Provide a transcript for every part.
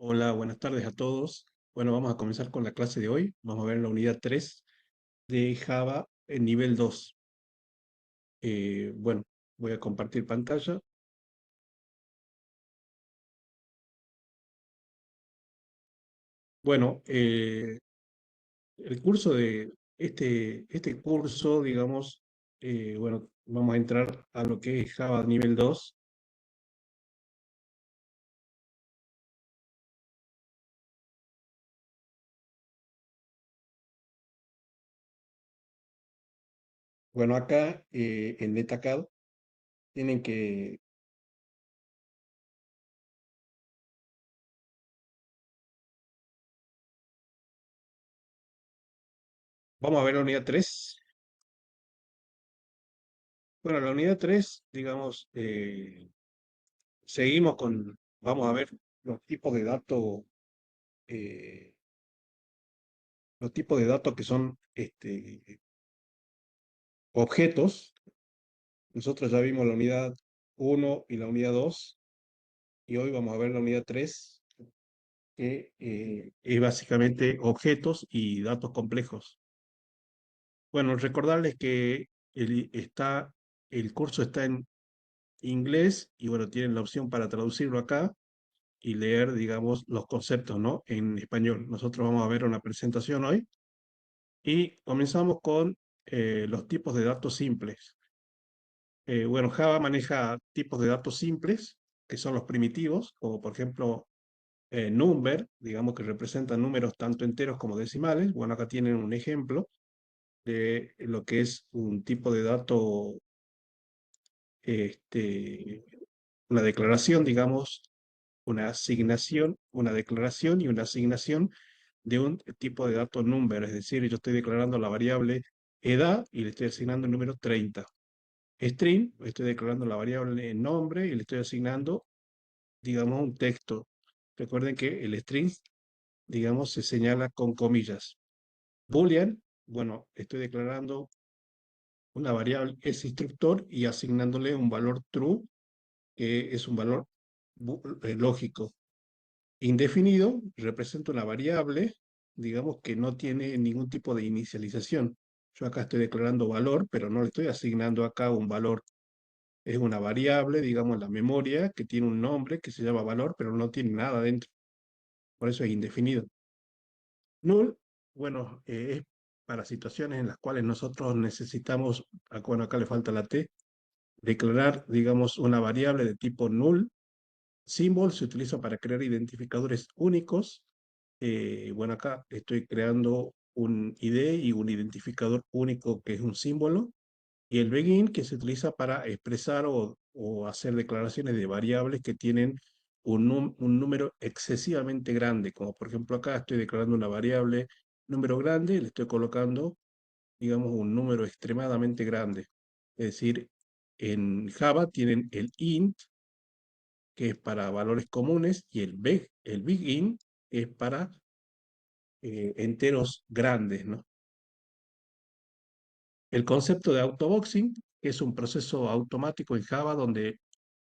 Hola, buenas tardes a todos. Bueno, vamos a comenzar con la clase de hoy. Vamos a ver la unidad 3 de Java en nivel 2. Bueno, voy a compartir pantalla. Bueno, el curso de este curso, digamos, bueno, vamos a entrar a lo que es Java nivel 2. Bueno, acá en NetAcad tienen que, vamos a ver la unidad 3. Bueno, la unidad 3, digamos, seguimos con, vamos a ver los tipos de datos, eh, los tipos de datos que son objetos. Nosotros ya vimos la unidad 1 y la unidad 2 y hoy vamos a ver la unidad 3 que es básicamente objetos y datos complejos. Bueno, recordarles que el curso está en inglés y bueno, tienen la opción para traducirlo acá y leer, digamos, los conceptos, ¿no? En español. Nosotros vamos a ver una presentación hoy y comenzamos con los tipos de datos simples. Bueno, Java maneja tipos de datos simples, que son los primitivos, como por ejemplo number, digamos que representan números tanto enteros como decimales. Bueno, acá tienen un ejemplo de lo que es un tipo de dato, este, una declaración, digamos, una asignación, una declaración y una asignación de un tipo de dato number, es decir, yo estoy declarando la variable edad y le estoy asignando el número 30. String, estoy declarando la variable nombre y le estoy asignando, digamos, un texto. Recuerden que el string, digamos, se señala con comillas. Boolean, bueno, estoy declarando una variable es instructor y asignándole un valor true, que es un valor lógico. Indefinido representa una variable, digamos, que no tiene ningún tipo de inicialización. Yo acá estoy declarando valor, pero no le estoy asignando acá un valor. Es una variable, digamos, en la memoria, que tiene un nombre que se llama valor, pero no tiene nada dentro. Por eso es indefinido. Null, bueno, es para situaciones en las cuales nosotros necesitamos, bueno, acá le falta la T, declarar, digamos, una variable de tipo null. Symbol se utiliza para crear identificadores únicos. Bueno, acá estoy creando un ID y un identificador único que es un símbolo. Y el begin que se utiliza para expresar o hacer declaraciones de variables que tienen un número excesivamente grande, como por ejemplo acá estoy declarando una variable número grande, le estoy colocando, digamos, un número extremadamente grande. Es decir, en Java tienen el int, que es para valores comunes, y el begin, que es para enteros grandes, ¿no? El concepto de autoboxing es un proceso automático en Java donde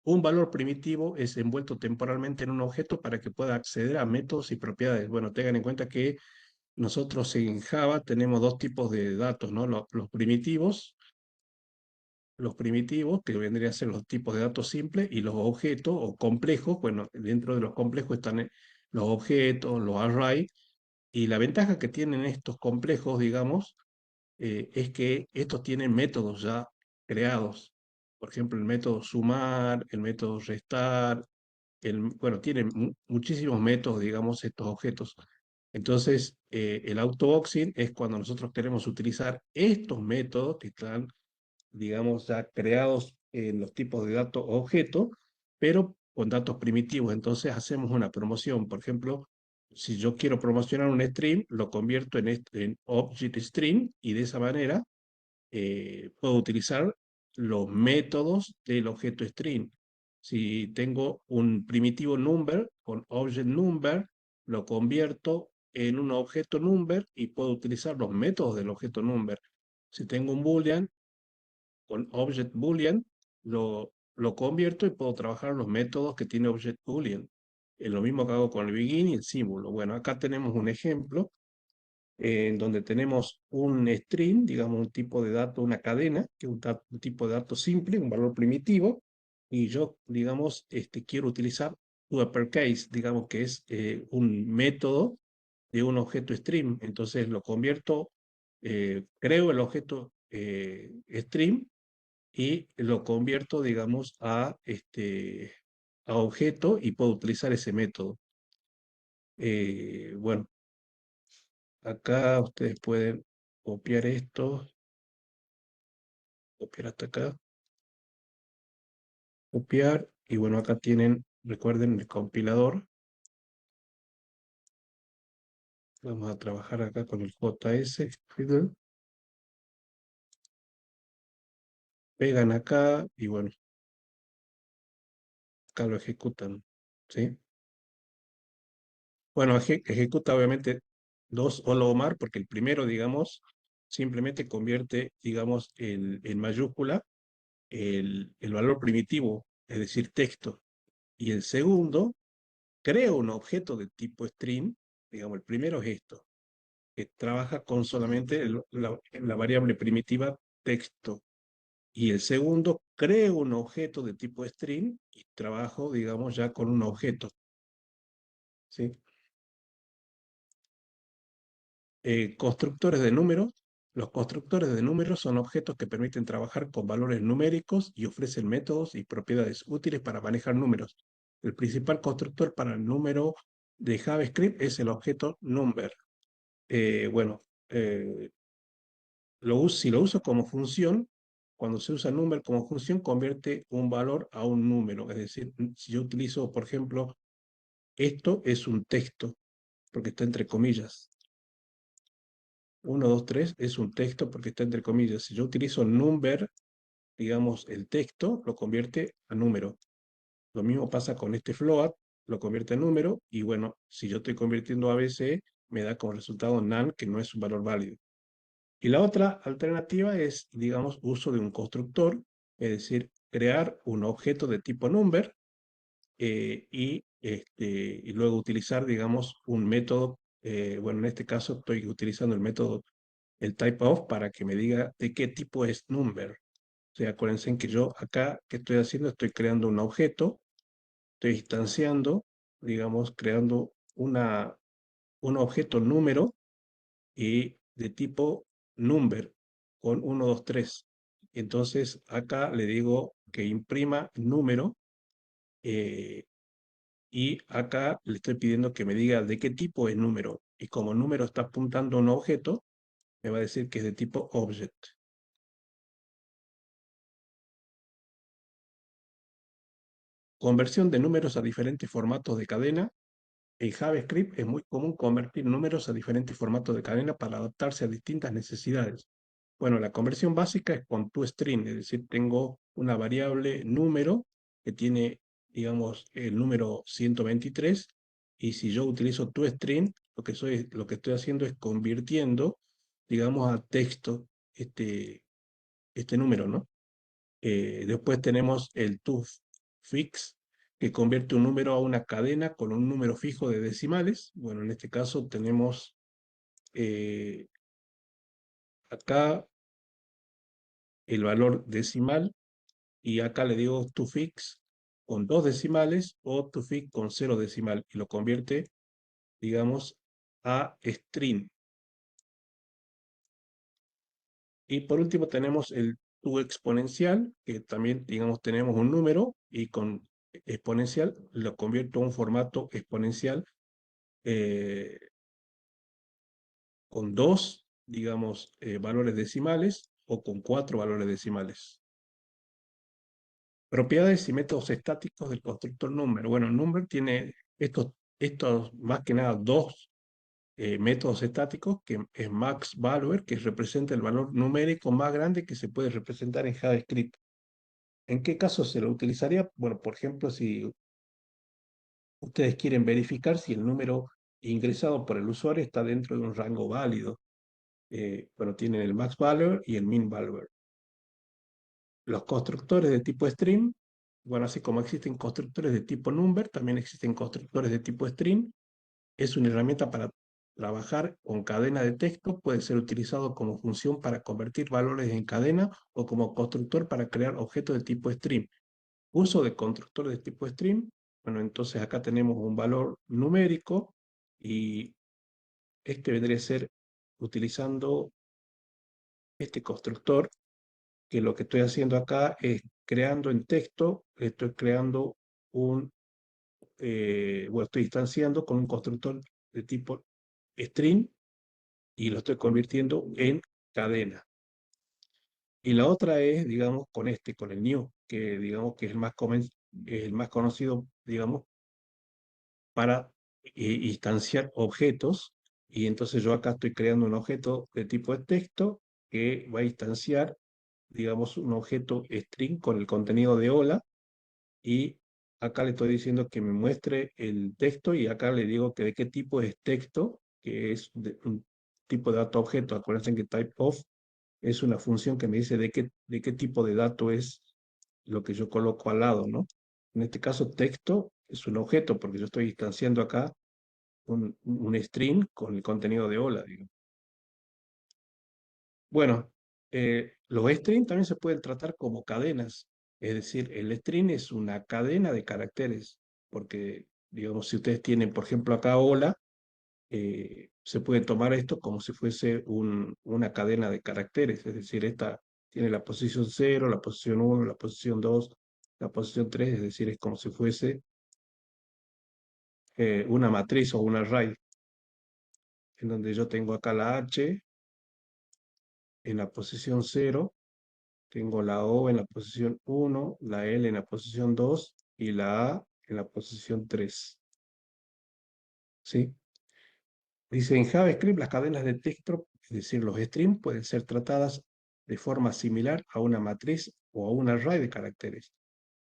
un valor primitivo es envuelto temporalmente en un objeto para que pueda acceder a métodos y propiedades. Bueno, tengan en cuenta que nosotros en Java tenemos dos tipos de datos, ¿no? Los primitivos, que vendrían a ser los tipos de datos simples, y los objetos o complejos. Bueno, dentro de los complejos están los objetos, los arrays, y la ventaja que tienen estos complejos, digamos, es que estos tienen métodos ya creados. Por ejemplo, el método sumar, el método restar, bueno, tienen muchísimos métodos, digamos, estos objetos. Entonces, el autoboxing es cuando nosotros queremos utilizar estos métodos que están, digamos, ya creados en los tipos de datos objeto, pero con datos primitivos. Entonces, hacemos una promoción. Por ejemplo, si yo quiero promocionar un string, lo convierto en object string y de esa manera puedo utilizar los métodos del objeto string. Si tengo un primitivo number con object number, lo convierto en un objeto number y puedo utilizar los métodos del objeto number. Si tengo un boolean con object boolean, lo convierto y puedo trabajar los métodos que tiene object boolean. lo mismo que hago con el begin y el símbolo. Bueno, acá tenemos un ejemplo en donde tenemos un string, digamos un tipo de dato, una cadena, que es un tipo de dato simple, un valor primitivo, y yo, digamos, quiero utilizar uppercase, digamos que es un método de un objeto string. Entonces lo convierto, creo el objeto string y lo convierto, digamos, a objeto y puedo utilizar ese método. Bueno, acá ustedes pueden copiar esto, copiar hasta acá, copiar, y bueno, acá tienen, recuerden, el compilador. Vamos a trabajar acá con el JS, Fiddle. Pegan acá y bueno, acá lo ejecutan, ¿sí? Bueno, ejecuta obviamente dos Olomar, porque el primero, digamos, simplemente convierte, digamos, en mayúscula el valor primitivo, es decir, texto. Y el segundo, crea un objeto de tipo string, digamos, el primero es esto, que trabaja con solamente la variable primitiva texto. Y el segundo, creo un objeto de tipo string y trabajo, digamos, ya con un objeto, ¿sí? Constructores de números. Los constructores de números son objetos que permiten trabajar con valores numéricos y ofrecen métodos y propiedades útiles para manejar números. El principal constructor para el número de JavaScript es el objeto number. Bueno, si lo uso como función, cuando se usa number como función, convierte un valor a un número. Es decir, si yo utilizo, por ejemplo, esto es un texto, porque está entre comillas. 1, 2, 3 es un texto porque está entre comillas. Si yo utilizo number, digamos, el texto lo convierte a número. Lo mismo pasa con este float, lo convierte a número, y bueno, si yo estoy convirtiendo ABC, me da como resultado none, que no es un valor válido. Y la otra alternativa es, digamos, uso de un constructor, es decir, crear un objeto de tipo number y luego utilizar, digamos, un método. Bueno, en este caso estoy utilizando el método, el typeof, para que me diga de qué tipo es number. O sea, acuérdense que yo acá, ¿qué estoy haciendo? Estoy creando un objeto, estoy instanciando, digamos, creando un objeto número y de tipo number con 1, 2, 3. Entonces acá le digo que imprima número eh, y acá le estoy pidiendo que me diga de qué tipo es número. Y como número está apuntando a un objeto, me va a decir que es de tipo object. Conversión de números a diferentes formatos de cadena. En JavaScript es muy común convertir números a diferentes formatos de cadena para adaptarse a distintas necesidades. Bueno, la conversión básica es con toString, es decir, tengo una variable número que tiene, digamos, el número 123, y si yo utilizo toString, lo que estoy haciendo es convirtiendo, digamos, a texto este número, ¿no? Después tenemos el toFix, que convierte un número a una cadena con un número fijo de decimales. Bueno, en este caso tenemos eh, acá el valor decimal, y acá le digo toFix con 2 decimales o toFix con 0 decimal, y lo convierte, digamos, a string. Y por último tenemos el toExponencial, que también, digamos, tenemos un número y con exponencial lo convierto a un formato exponencial eh, con 2, digamos, valores decimales o con 4 valores decimales. Propiedades y métodos estáticos del constructor number. Bueno, number tiene estos más que nada dos métodos estáticos, que es maxValue, que representa el valor numérico más grande que se puede representar en JavaScript. ¿En qué caso se lo utilizaría? Bueno, por ejemplo, si ustedes quieren verificar si el número ingresado por el usuario está dentro de un rango válido. Bueno, tienen el maxValue y el minValue. Los constructores de tipo string, Bueno, así como existen constructores de tipo number, también existen constructores de tipo string. Es una herramienta para trabajar con cadena de texto, puede ser utilizado como función para convertir valores en cadena o como constructor para crear objetos de tipo string. Uso de constructor de tipo string, bueno, entonces acá tenemos un valor numérico y este vendría a ser utilizando este constructor, que lo que estoy haciendo acá es creando en texto, estoy creando bueno, estoy instanciando con un constructor de tipo string y lo estoy convirtiendo en cadena. Y la otra es, digamos, con con el new, que digamos que es el más conocido, digamos, para instanciar objetos. Y entonces yo acá estoy creando un objeto de tipo de texto que va a instanciar, digamos, un objeto string con el contenido de hola. Y acá le estoy diciendo que me muestre el texto y acá le digo que de qué tipo es texto, que es un tipo de dato objeto. Acuérdense que typeOf es una función que me dice de qué tipo de dato es lo que yo coloco al lado, ¿no? En este caso, texto es un objeto porque yo estoy instanciando acá un string con el contenido de hola, digamos. Bueno, los strings también se pueden tratar como cadenas, es decir, el string es una cadena de caracteres, porque, digamos, si ustedes tienen, por ejemplo, acá hola, se puede tomar esto como si fuese una cadena de caracteres, es decir, esta tiene la posición 0, la posición 1, la posición 2, la posición 3, es decir, es como si fuese una matriz o un array, en donde yo tengo acá la H en la posición 0, tengo la O en la posición 1, la L en la posición 2 y la A en la posición 3. ¿Sí? Dice, en JavaScript las cadenas de texto, es decir, los strings, pueden ser tratadas de forma similar a una matriz o a un array de caracteres,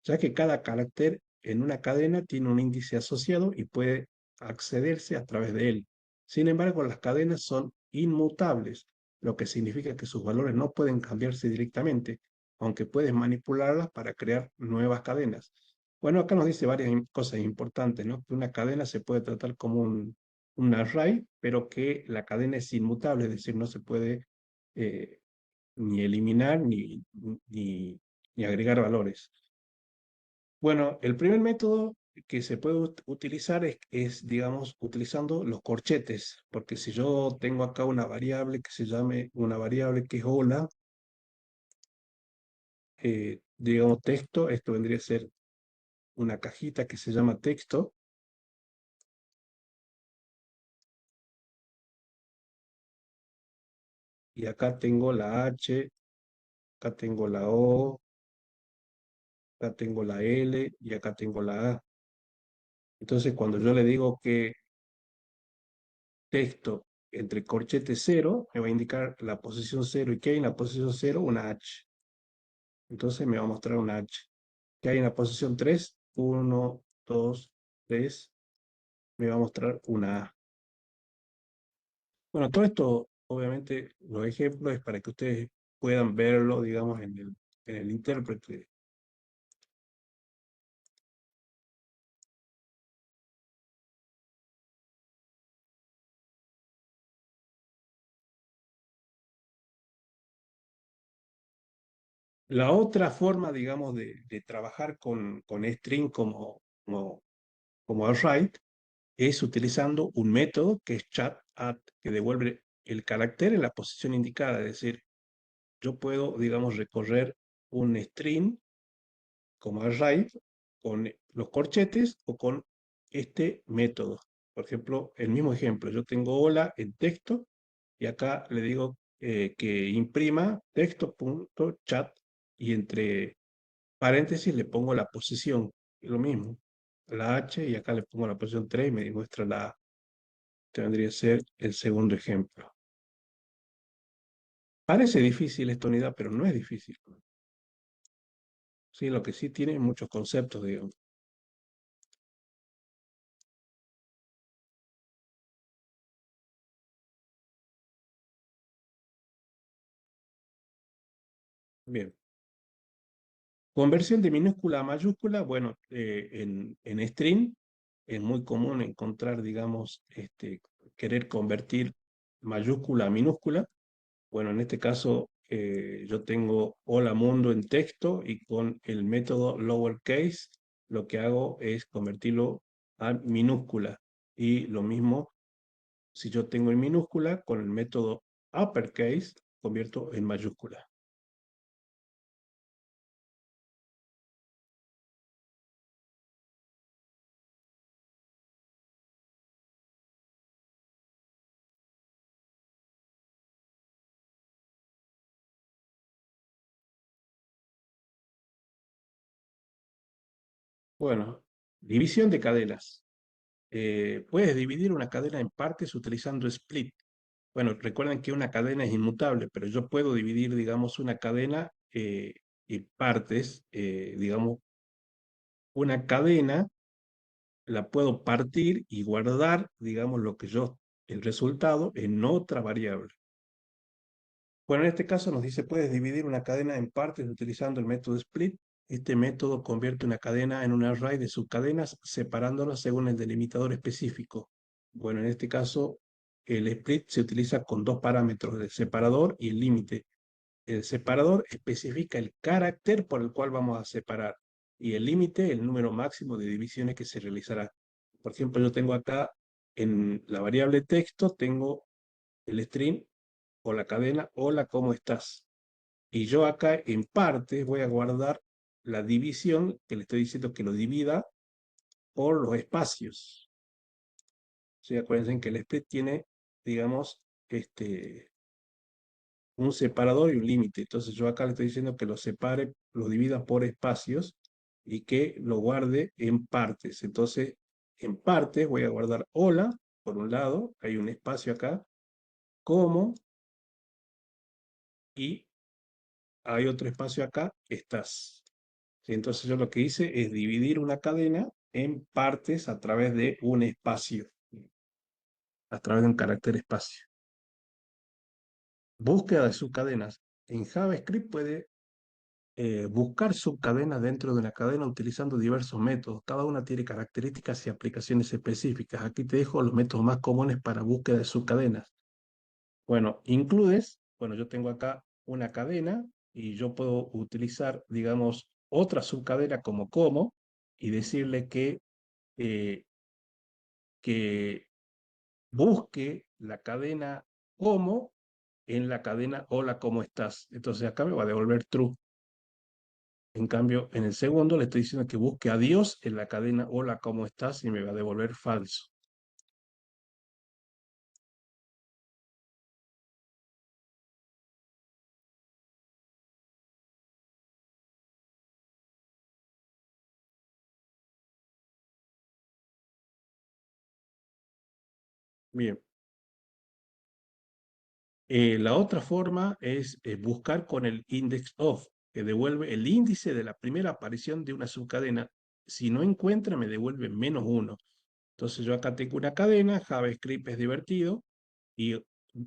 ya que cada carácter en una cadena tiene un índice asociado y puede accederse a través de él. Sin embargo, las cadenas son inmutables, lo que significa que sus valores no pueden cambiarse directamente, aunque puedes manipularlas para crear nuevas cadenas. Bueno, acá nos dice varias cosas importantes, ¿no? Que una cadena se puede tratar como un array, pero que la cadena es inmutable, es decir, no se puede eh, ni eliminar ni agregar valores. Bueno, el primer método que se puede utilizar digamos, utilizando los corchetes, porque si yo tengo acá una variable que se llame una variable que es hola, digamos texto, esto vendría a ser una cajita que se llama texto, y acá tengo la H, acá tengo la O, acá tengo la L y acá tengo la A. Entonces, cuando yo le digo que texto entre corchetes 0, me va a indicar la posición 0 y que hay en la posición 0 una H. Entonces me va a mostrar una H. Que hay en la posición 3, 1, 2, 3, me va a mostrar una A. Bueno, todo esto, obviamente, los ejemplos es para que ustedes puedan verlo, digamos, en el intérprete. La otra forma, digamos, de trabajar con string como array es utilizando un método que es chat_add, que devuelve el carácter en la posición indicada. Es decir, yo puedo, digamos, recorrer un string como array con los corchetes o con este método. Por ejemplo, el mismo ejemplo, yo tengo hola en texto y acá le digo que imprima texto.chat y entre paréntesis le pongo la posición, lo mismo, la H y acá le pongo la posición 3 y me demuestra la A. Este vendría a ser el segundo ejemplo. Parece difícil esta unidad, pero no es difícil. Sí, lo que sí tiene muchos conceptos, digamos. Bien. Conversión de minúscula a mayúscula, bueno, en string es muy común encontrar, digamos, querer convertir mayúscula a minúscula. Bueno, en este caso yo tengo hola mundo en texto y con el método lowercase lo que hago es convertirlo a minúscula. Y lo mismo si yo tengo en minúscula, con el método uppercase convierto en mayúscula. Bueno, división de cadenas. Puedes dividir una cadena en partes utilizando split. Bueno, recuerden que una cadena es inmutable, pero yo puedo dividir, digamos, una cadena en partes. Digamos, una cadena la puedo partir y guardar, digamos, el resultado en otra variable. Bueno, en este caso nos dice, puedes dividir una cadena en partes utilizando el método split. Este método convierte una cadena en un array de subcadenas separándolas según el delimitador específico. Bueno, en este caso, el split se utiliza con dos parámetros, el separador y el límite. El separador especifica el carácter por el cual vamos a separar y el límite, el número máximo de divisiones que se realizará. Por ejemplo, yo tengo acá en la variable texto, tengo el string o la cadena, hola, ¿cómo estás? Y yo acá en parte voy a guardar la división, que le estoy diciendo que lo divida por los espacios. Sí, acuérdense que el split tiene, digamos, un separador y un límite. Entonces yo acá le estoy diciendo que lo separe, lo divida por espacios y que lo guarde en partes. Entonces, en partes voy a guardar hola, por un lado, hay un espacio acá, como, y hay otro espacio acá, estás. ¿Sí? Entonces yo lo que hice es dividir una cadena en partes a través de un espacio, a través de un carácter espacio. Búsqueda de subcadenas. En JavaScript puede buscar subcadenas dentro de una cadena utilizando diversos métodos. Cada una tiene características y aplicaciones específicas. Aquí te dejo los métodos más comunes para búsqueda de subcadenas. Bueno, includes, bueno, yo tengo acá una cadena y yo puedo utilizar, digamos, otra subcadena como y decirle eh, que busque la cadena como en la cadena hola, ¿cómo estás? Entonces acá me va a devolver true. En cambio, en el segundo le estoy diciendo que busque a Dios en la cadena hola, ¿cómo estás? Y me va a devolver falso. Bien. La otra forma es buscar con el index of, que devuelve el índice de la primera aparición de una subcadena. Si no encuentra, me devuelve -1. Entonces yo acá tengo una cadena, JavaScript es divertido, y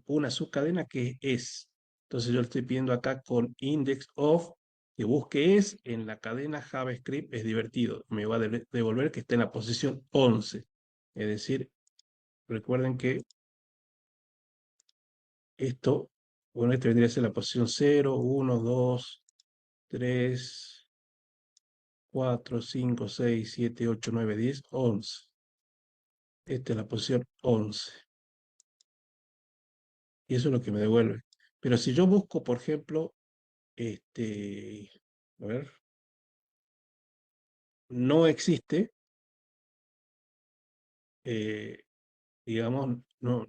una subcadena que es. Entonces yo le estoy pidiendo acá con index of que busque es en la cadena JavaScript es divertido. Me va a devolver que está en la posición 11. Es decir, recuerden que esto, bueno, este vendría a ser la posición 0, 1, 2, 3, 4, 5, 6, 7, 8, 9, 10, 11. Esta es la posición 11. Y eso es lo que me devuelve. Pero si yo busco, por ejemplo, a ver, no existe, eh, digamos, no,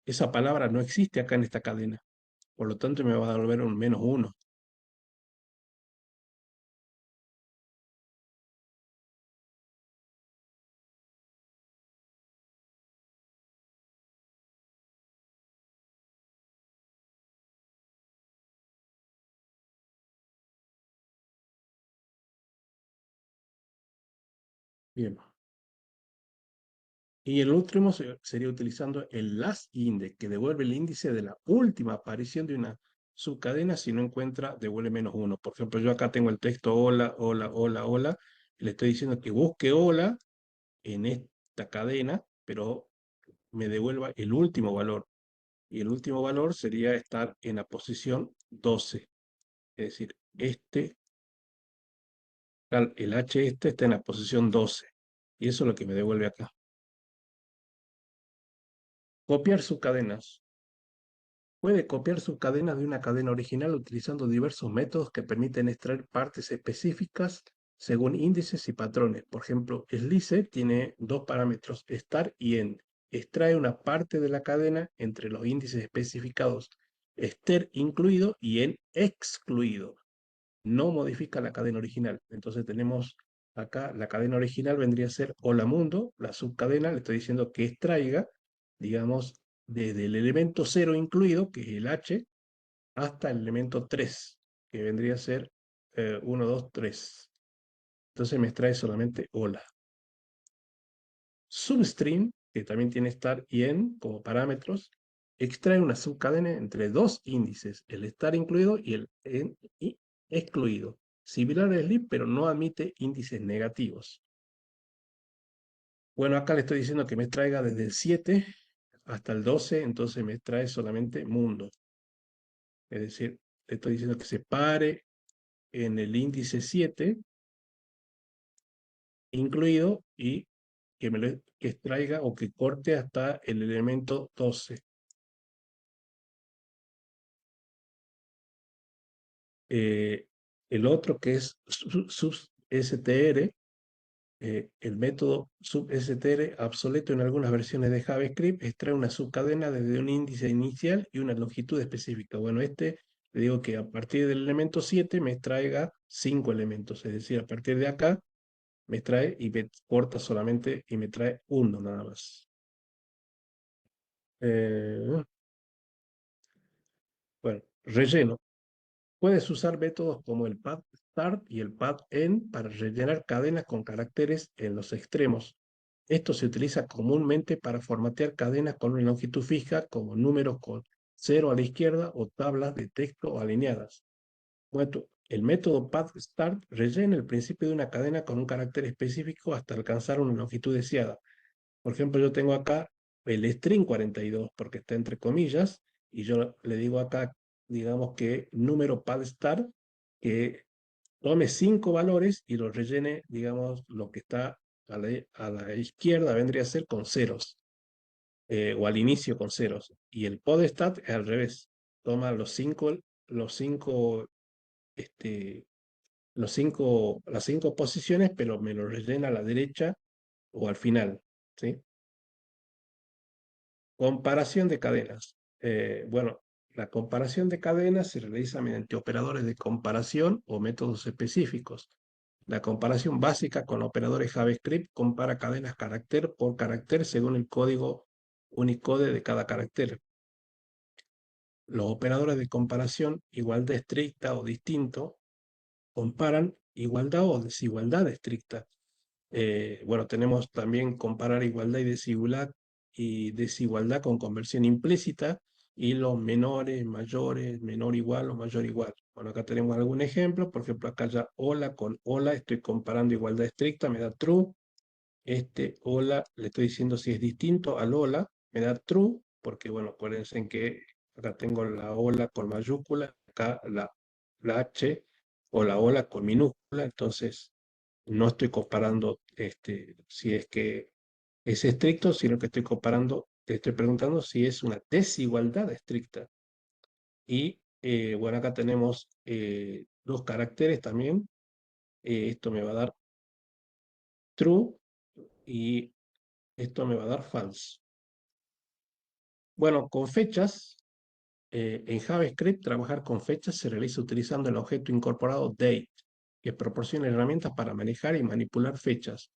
esa palabra no existe acá en esta cadena. Por lo tanto, me va a devolver un -1. Bien. Y el último sería utilizando el last index, que devuelve el índice de la última aparición de una subcadena, si no encuentra, devuelve -1. Por ejemplo, yo acá tengo el texto hola, hola, hola, hola, y le estoy diciendo que busque hola en esta cadena, pero me devuelva el último valor. Y el último valor sería estar en la posición 12. Es decir, el H este está en la posición 12. Y eso es lo que me devuelve acá. Copiar subcadenas. Puede copiar subcadenas de una cadena original utilizando diversos métodos que permiten extraer partes específicas según índices y patrones. Por ejemplo, Slice tiene dos parámetros, start y end. Extrae una parte de la cadena entre los índices especificados str incluido y en excluido. No modifica la cadena original. Entonces tenemos acá la cadena original vendría a ser hola mundo, la subcadena le estoy diciendo que extraiga, digamos, desde el elemento 0 incluido, que es el H, hasta el elemento 3, que vendría a ser 1, 2, 3. Entonces me extrae solamente hola. Substring, que también tiene start y end como parámetros, extrae una subcadena entre dos índices, el start incluido y el end excluido. Similar al sleep, pero no admite índices negativos. Bueno, acá le estoy diciendo que me extraiga desde el 7 hasta el 12, entonces me extrae solamente mundo. Es decir, le estoy diciendo que se pare en el índice 7 incluido y que me lo que extraiga o que corte hasta el elemento 12. Eh, el otro que es substr, el método substr obsoleto en algunas versiones de JavaScript, extrae una subcadena desde un índice inicial y una longitud específica. Bueno, le digo que a partir del elemento 7 me extraiga 5 elementos, es decir, a partir de acá me extrae y me corta solamente y me trae uno nada más. Bueno, relleno. Puedes usar métodos como el pad start y el pad end para rellenar cadenas con caracteres en los extremos. Esto se utiliza comúnmente para formatear cadenas con una longitud fija, como números con 0 a la izquierda o tablas de texto alineadas. Bueno, el método pad start rellena el principio de una cadena con un carácter específico hasta alcanzar una longitud deseada. Por ejemplo, yo tengo acá el string 42 porque está entre comillas y yo le digo acá, digamos que número pad start, que tome 5 valores y los rellene, digamos, lo que está a la izquierda vendría a ser con ceros, o al inicio con ceros. Y el podstat es al revés, toma los cinco, este, las 5 posiciones, pero me lo rellena a la derecha o al final, ¿sí? Comparación de cadenas. Bueno, la comparación de cadenas se realiza mediante operadores de comparación o métodos específicos. La comparación básica con operadores JavaScript compara cadenas carácter por carácter según el código Unicode de cada carácter. Los operadores de comparación, igualdad estricta o distinto, comparan igualdad o desigualdad estricta. Bueno, tenemos también comparar igualdad y desigualdad con conversión implícita y los menores, mayores, menor igual o mayor igual. Bueno, acá tenemos algún ejemplo. Por ejemplo, acá ya hola con hola, estoy comparando igualdad estricta, me da true. Hola, le estoy diciendo si es distinto al hola, me da true, porque bueno, acuérdense en que acá tengo la hola con mayúscula, acá la H o la hola con minúscula, entonces no estoy comparando si es que es estricto, sino que estoy comparando, te estoy preguntando si es una desigualdad estricta. Y bueno, acá tenemos dos caracteres también. Esto me va a dar true y esto me va a dar false. Bueno, con fechas, en JavaScript trabajar con fechas se realiza utilizando el objeto incorporado date, que proporciona herramientas para manejar y manipular fechas.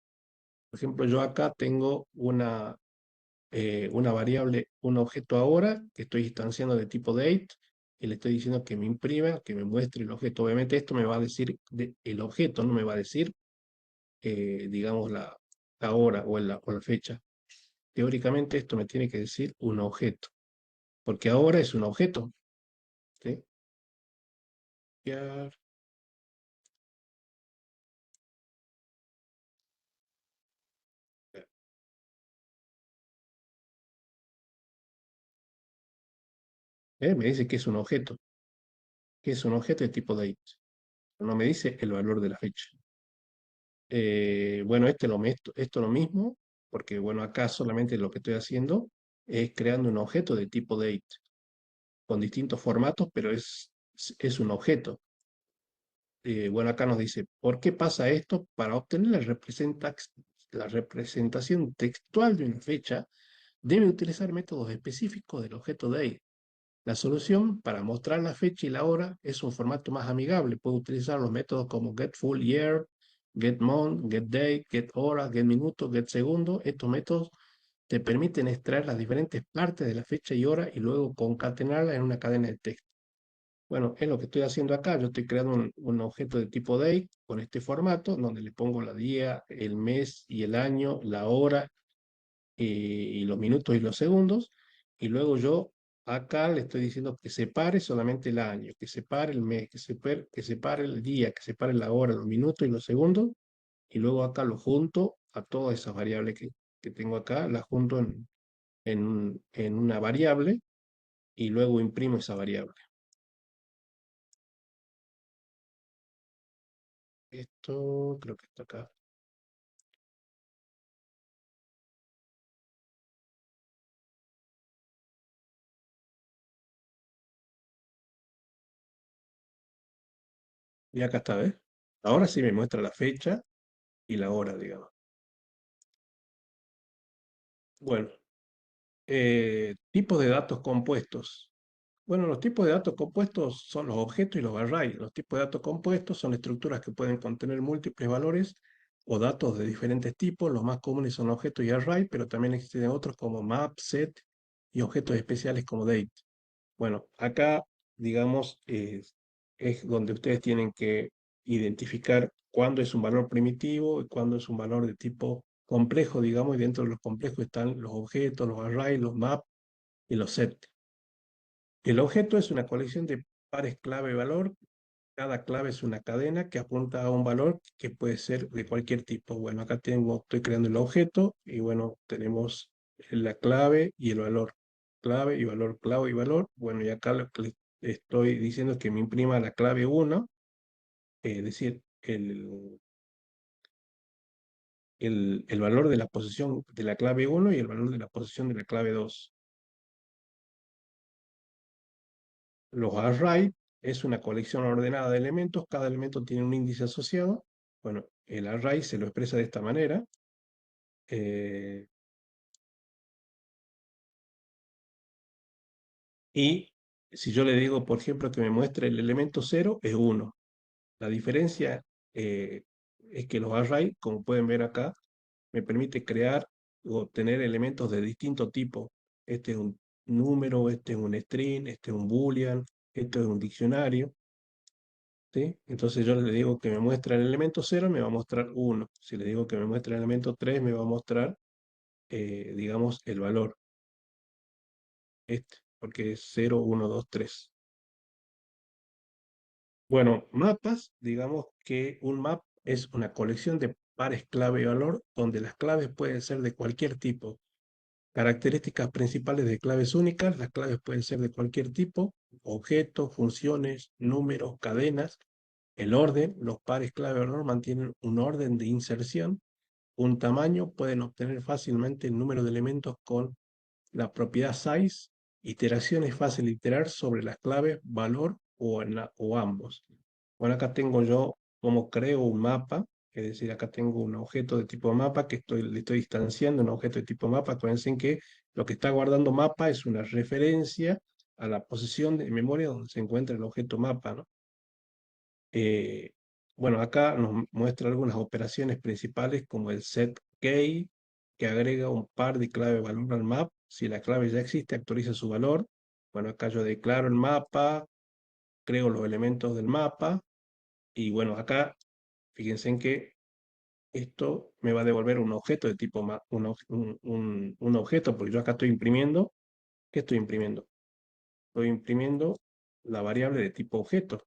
Por ejemplo, yo acá tengo una variable, un objeto ahora que estoy instanciando de tipo date y le estoy diciendo que me imprima, que me muestre el objeto. Obviamente esto me va a decir el objeto, no me va a decir, digamos, la hora o la fecha. Teóricamente esto me tiene que decir un objeto, porque ahora es un objeto, ¿sí? copiar. Me dice que es un objeto, de tipo date. No me dice el valor de la fecha. Bueno, esto lo mismo, porque bueno, acá solamente lo que estoy haciendo es creando un objeto de tipo date, con distintos formatos, pero es un objeto. Bueno, acá nos dice, ¿por qué pasa esto? Para obtener la representación textual de una fecha, debe utilizar métodos específicos del objeto date. La solución para mostrar la fecha y la hora es un formato más amigable. Puedo utilizar los métodos como getFullYear, getMonth, getDate, getHora, getMinuto, getSegundo. Estos métodos te permiten extraer las diferentes partes de la fecha y hora y luego concatenarlas en una cadena de texto. Bueno, es lo que estoy haciendo acá. Yo estoy creando un objeto de tipo date con este formato, donde le pongo la día, el mes y el año, la hora y los minutos y los segundos, y luego yo acá le estoy diciendo que separe solamente el año, que separe el mes, que separe el día, que separe la hora, los minutos y los segundos, y luego acá lo junto a todas esas variables que tengo acá, las junto en una variable y luego imprimo esa variable. Esto creo que está acá. Y acá está, ¿ves? Ahora sí me muestra la fecha y la hora, digamos. Bueno, tipos de datos compuestos. Bueno, los tipos de datos compuestos son los objetos y los arrays. Los tipos de datos compuestos son estructuras que pueden contener múltiples valores o datos de diferentes tipos. Los más comunes son objetos y array, pero también existen otros como map, set y objetos especiales como date. Bueno, acá, digamos, es donde ustedes tienen que identificar cuándo es un valor primitivo y cuándo es un valor de tipo complejo, digamos, y dentro de los complejos están los objetos, los arrays, los map y los set. El objeto es una colección de pares clave-valor. Cada clave es una cadena que apunta a un valor que puede ser de cualquier tipo. Bueno, acá estoy creando el objeto y bueno, tenemos la clave y el valor. Clave y valor, clave y valor. Bueno, y acá lo que le estoy diciendo es que me imprima la clave 1, es decir, el valor de la posición de la clave 1 y el valor de la posición de la clave 2. Los arrays es una colección ordenada de elementos, cada elemento tiene un índice asociado. Bueno, el array se lo expresa de esta manera. eh, y si yo le digo, por ejemplo, que me muestre el elemento 0, es 1. La diferencia es que los arrays, como pueden ver acá, me permite crear o obtener elementos de distinto tipo. Este es un número, este es un string, este es un boolean, este es un diccionario. ¿Sí? Entonces yo le digo que me muestra el elemento 0, me va a mostrar 1. Si le digo que me muestra el elemento 3, me va a mostrar, digamos, el valor, este, porque es 0, 1, 2, 3. Bueno, mapas, digamos que un map es una colección de pares clave y valor, donde las claves pueden ser de cualquier tipo. Características principales de claves únicas, las claves pueden ser de cualquier tipo, objetos, funciones, números, cadenas. El orden, los pares clave-valor mantienen un orden de inserción, un tamaño, pueden obtener fácilmente el número de elementos con la propiedad size. Iteración es fácil iterar sobre las claves valor o ambos. Bueno, acá tengo yo como creo un mapa, es decir, acá tengo un objeto de tipo mapa que le estoy distanciando un objeto de tipo mapa. Acuérdense que lo que está guardando mapa es una referencia a la posición de memoria donde se encuentra el objeto mapa, ¿no? Eh, bueno, acá nos muestra algunas operaciones principales como el set key, que agrega un par de clave valor al map. Si la clave ya existe, actualiza su valor. Bueno, acá yo declaro el mapa, creo los elementos del mapa, y bueno, acá fíjense en que esto me va a devolver un objeto de tipo un objeto, porque yo acá estoy imprimiendo. ¿Qué estoy imprimiendo? Estoy imprimiendo la variable de tipo objeto.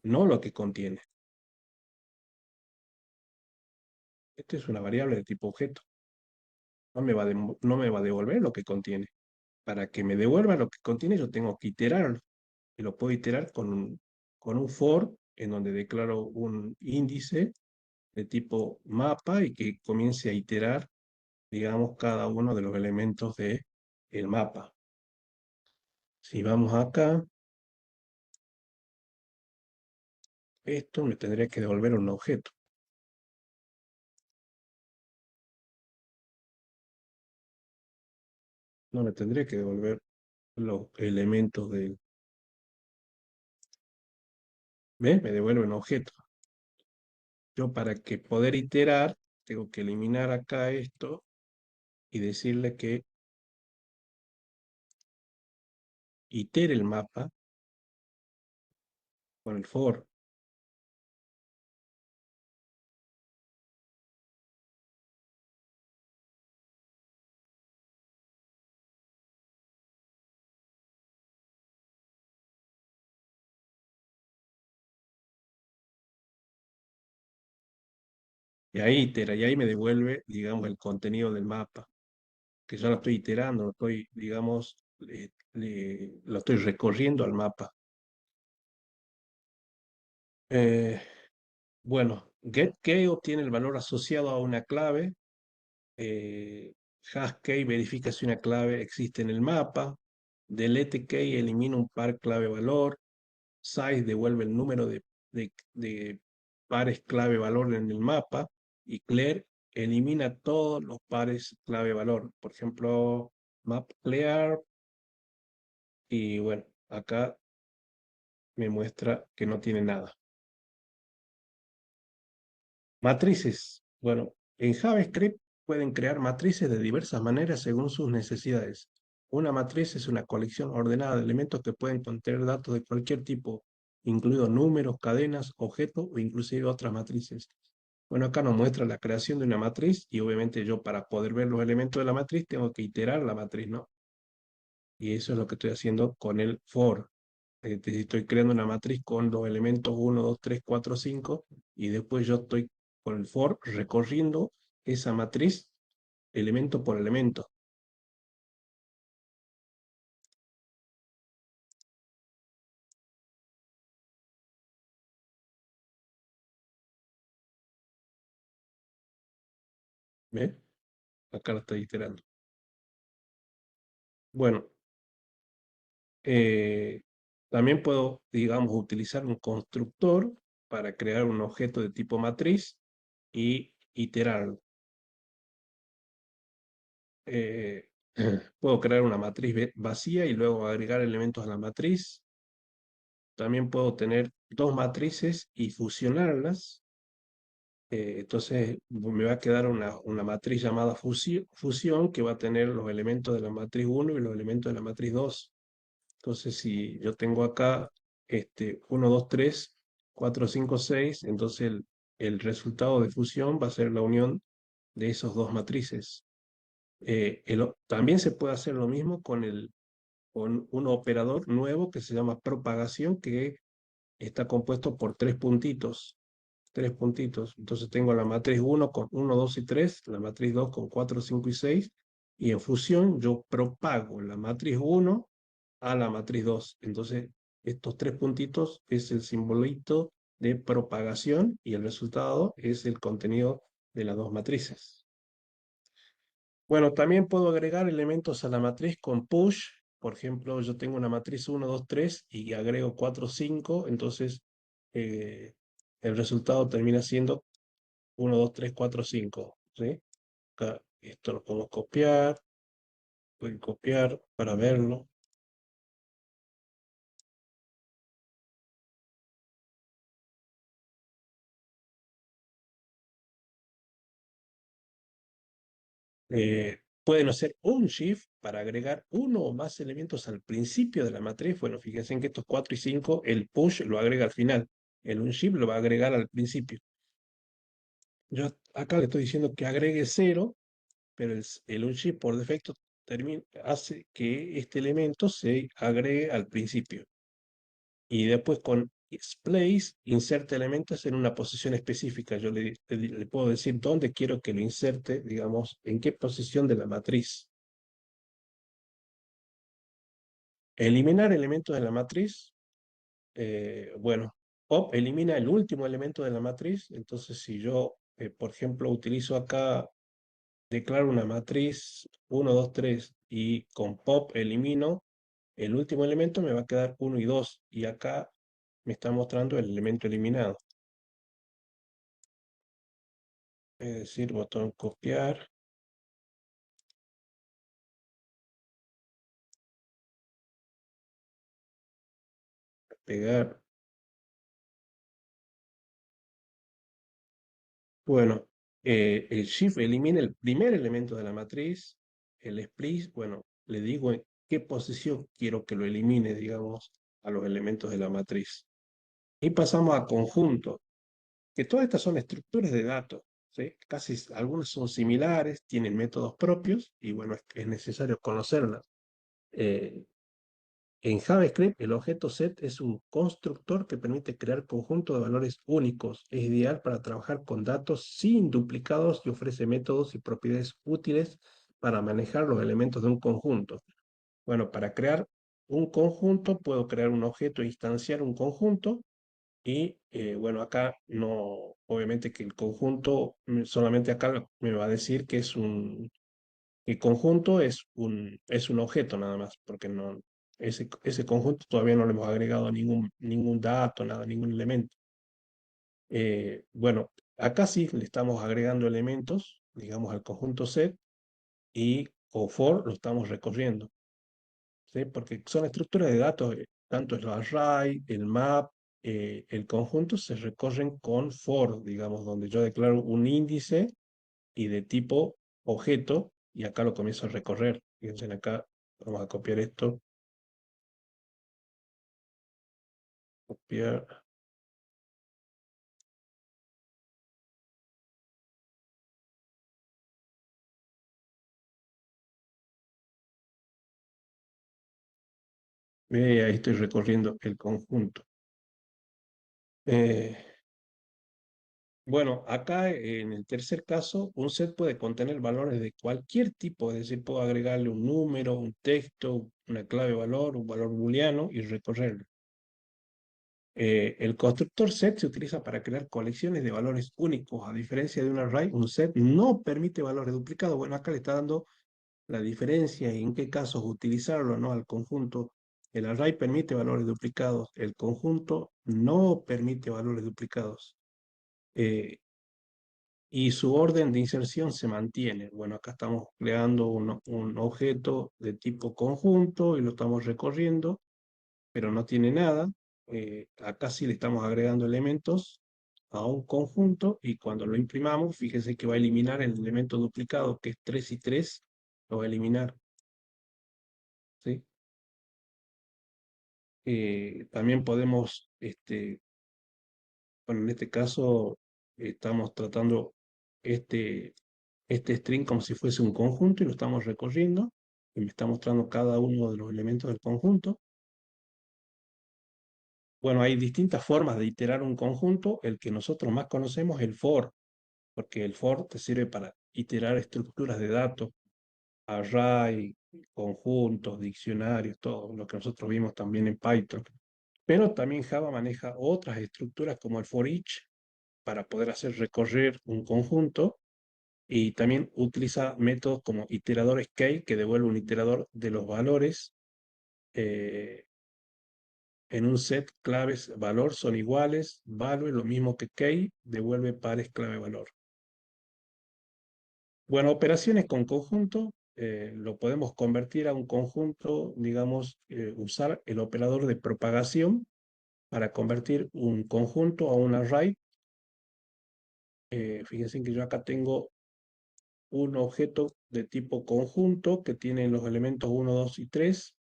no lo que contiene. Esta es una variable de tipo objeto. No me va a devolver lo que contiene. Para que me devuelva lo que contiene, yo tengo que iterarlo. Y lo puedo iterar con un for, en donde declaro un índice de tipo mapa y que comience a iterar, digamos, cada uno de los elementos del mapa. Si vamos acá, esto me tendría que devolver un objeto. No me tendría que devolver los elementos del... ¿Ves? Me devuelve un objeto. Yo para que poder iterar, tengo que eliminar acá esto y decirle que itere el mapa con el for. Y ahí itera, y ahí me devuelve, digamos, el contenido del mapa, que ya lo estoy iterando, lo estoy, digamos, lo estoy recorriendo al mapa. Eh, bueno, getKey obtiene el valor asociado a una clave, hashKey verifica si una clave existe en el mapa, deleteKey elimina un par clave-valor, size devuelve el número de pares clave-valor en el mapa, y clear elimina todos los pares clave-valor. Por ejemplo, map clear, y bueno, acá me muestra que no tiene nada. Matrices. Bueno, en JavaScript pueden crear matrices de diversas maneras según sus necesidades. Una matriz es una colección ordenada de elementos que pueden contener datos de cualquier tipo, incluidos números, cadenas, objetos o inclusive otras matrices. Bueno, acá nos muestra la creación de una matriz y obviamente yo para poder ver los elementos de la matriz tengo que iterar la matriz, ¿no? Y eso es lo que estoy haciendo con el for. Estoy creando una matriz con los elementos 1, 2, 3, 4, 5 y después yo estoy con el for recorriendo esa matriz elemento por elemento. ¿Ves? Acá lo estoy iterando. Bueno, eh, también puedo, digamos, utilizar un constructor para crear un objeto de tipo matriz y iterarlo. Eh, puedo crear una matriz vacía y luego agregar elementos a la matriz. También puedo tener dos matrices y fusionarlas. Entonces me va a quedar una matriz llamada fusión que va a tener los elementos de la matriz 1 y los elementos de la matriz 2. Entonces si yo tengo acá 1, 2, 3, 4, 5, 6, entonces el resultado de fusión va a ser la unión de esos dos matrices. También se puede hacer lo mismo con un operador nuevo que se llama propagación, que está compuesto por tres puntitos. Tres puntitos. Entonces tengo la matriz 1 con 1, 2 y 3, la matriz 2 con 4, 5 y 6, y en fusión yo propago la matriz 1 a la matriz 2. Entonces estos tres puntitos es el simbolito de propagación y el resultado es el contenido de las dos matrices. Bueno, también puedo agregar elementos a la matriz con push. Por ejemplo, yo tengo una matriz 1, 2, 3 y agrego 4, 5, entonces eh, el resultado termina siendo 1, 2, 3, 4, 5. ¿Sí? Acá esto lo podemos copiar, pueden copiar para verlo. Pueden hacer un shift para agregar uno o más elementos al principio de la matriz. Bueno, fíjense en que estos 4 y 5, el push lo agrega al final. El unshift lo va a agregar al principio. Yo acá le estoy diciendo que agregue 0, pero el unshift por defecto hace que este elemento se agregue al principio. Y después con place inserta elementos en una posición específica. Yo le puedo decir dónde quiero que lo inserte, digamos, en qué posición de la matriz. Eliminar elementos de la matriz. Bueno, pop elimina el último elemento de la matriz. Entonces, si yo, por ejemplo, utilizo acá, declaro una matriz 1, 2, 3 y con pop elimino el último elemento, me va a quedar 1 y 2. Y acá me está mostrando el elemento eliminado. Es decir, botón copiar, pegar. Bueno, el shift elimina el primer elemento de la matriz. El split, bueno, le digo en qué posición quiero que lo elimine, digamos, a los elementos de la matriz. Y pasamos a conjunto, que todas estas son estructuras de datos, ¿sí? Casi algunas son similares, tienen métodos propios y bueno, es necesario conocerlas. Eh, En JavaScript, el objeto set es un constructor que permite crear conjuntos de valores únicos. Es ideal para trabajar con datos sin duplicados y ofrece métodos y propiedades útiles para manejar los elementos de un conjunto. Bueno, para crear un conjunto, puedo crear un objeto e instanciar un conjunto. Y bueno, acá no, obviamente que el conjunto, solamente acá me va a decir que es el conjunto es un objeto nada más, porque no, ese conjunto todavía no le hemos agregado ningún dato, nada, ningún elemento. Bueno, acá sí le estamos agregando elementos, digamos, al conjunto set, y con for lo estamos recorriendo, ¿sí? Porque son estructuras de datos, tanto el array, el map, el conjunto se recorren con for, digamos, donde yo declaro un índice y de tipo objeto, y acá lo comienzo a recorrer. Fíjense acá, vamos a copiar esto, copiar, ve, ahí estoy recorriendo el conjunto. Eh, bueno, acá en el tercer caso, un set puede contener valores de cualquier tipo, es decir, puedo agregarle un número, un texto, una clave valor, un valor booleano y recorrerlo. El constructor set se utiliza para crear colecciones de valores únicos. A diferencia de un array, un set no permite valores duplicados. Bueno, acá le está dando la diferencia y en qué casos utilizarlo, ¿no? Al conjunto. El array permite valores duplicados, el conjunto no permite valores duplicados. Eh, y su orden de inserción se mantiene. Bueno, acá estamos creando un objeto de tipo conjunto y lo estamos recorriendo, pero no tiene nada. Acá sí le estamos agregando elementos a un conjunto y cuando lo imprimamos, fíjese que va a eliminar el elemento duplicado, que es 3 y 3, lo va a eliminar, ¿sí? También podemos, bueno, en este caso estamos tratando este, este string como si fuese un conjunto y lo estamos recorriendo y me está mostrando cada uno de los elementos del conjunto. Bueno, hay distintas formas de iterar un conjunto. El que nosotros más conocemos es el for, porque el for te sirve para iterar estructuras de datos, array, conjuntos, diccionarios, todo lo que nosotros vimos también en Python. Pero también Java maneja otras estructuras como el for each para poder hacer recorrer un conjunto y también utiliza métodos como iterador scale que devuelve un iterador de los valores eh, en un set claves valor son iguales, value lo mismo que key, devuelve pares clave valor. Bueno, operaciones con conjunto, lo podemos convertir a un conjunto, digamos, usar el operador de propagación para convertir un conjunto a un array. Fíjense que yo acá tengo un objeto de tipo conjunto que tiene los elementos 1, 2 y 3.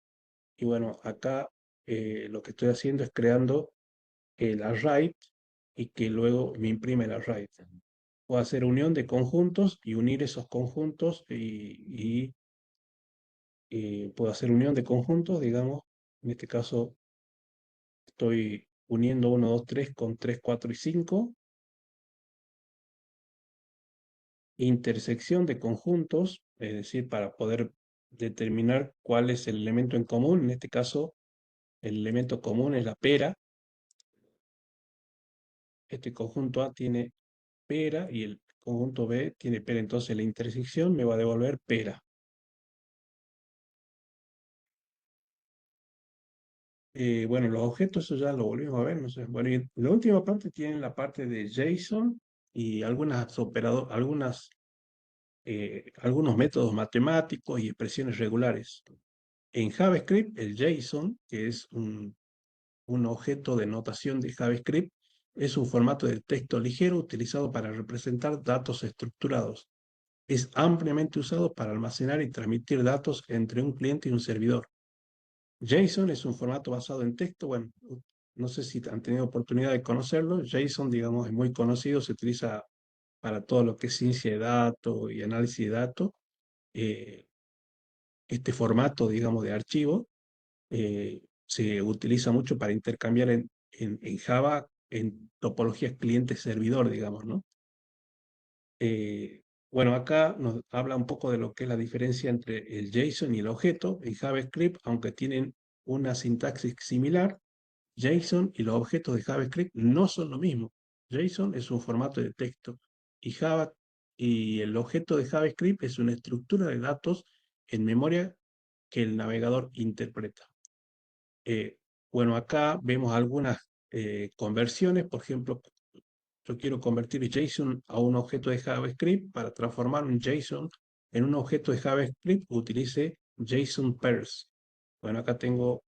Y bueno, acá lo que estoy haciendo es creando el array y que luego me imprime el array. Puedo hacer unión de conjuntos y unir esos conjuntos y puedo hacer unión de conjuntos, digamos. En este caso estoy uniendo 1, 2, 3 con 3, 4 y 5. Intersección de conjuntos, es decir, para poder determinar cuál es el elemento en común. En este caso, el elemento común es la pera. Este conjunto A tiene pera y el conjunto B tiene pera. Entonces la intersección me va a devolver pera. Bueno, los objetos, eso ya lo volvimos a ver, no sé. Bueno, y la última parte tiene la parte de JSON y algunos métodos matemáticos y expresiones regulares. En JavaScript, el JSON, que es un objeto de notación de JavaScript, es un formato de texto ligero utilizado para representar datos estructurados. Es ampliamente usado para almacenar y transmitir datos entre un cliente y un servidor. JSON es un formato basado en texto. Bueno, no sé si han tenido oportunidad de conocerlo. JSON, digamos, es muy conocido, se utiliza para todo lo que es ciencia de datos y análisis de datos. Eh, este formato, digamos, de archivo se utiliza mucho para intercambiar en Java en topologías cliente-servidor, digamos, ¿no? Bueno, acá nos habla un poco de lo que es la diferencia entre el JSON y el objeto. En JavaScript, aunque tienen una sintaxis similar, JSON y los objetos de JavaScript no son lo mismo. JSON es un formato de texto y y el objeto de JavaScript es una estructura de datos en memoria que el navegador interpreta. Eh, bueno, acá vemos algunas conversiones. Por ejemplo, yo quiero convertir JSON a un objeto de JavaScript. Para transformar un JSON en un objeto de JavaScript, utilice JSON pairs. Bueno, acá tengo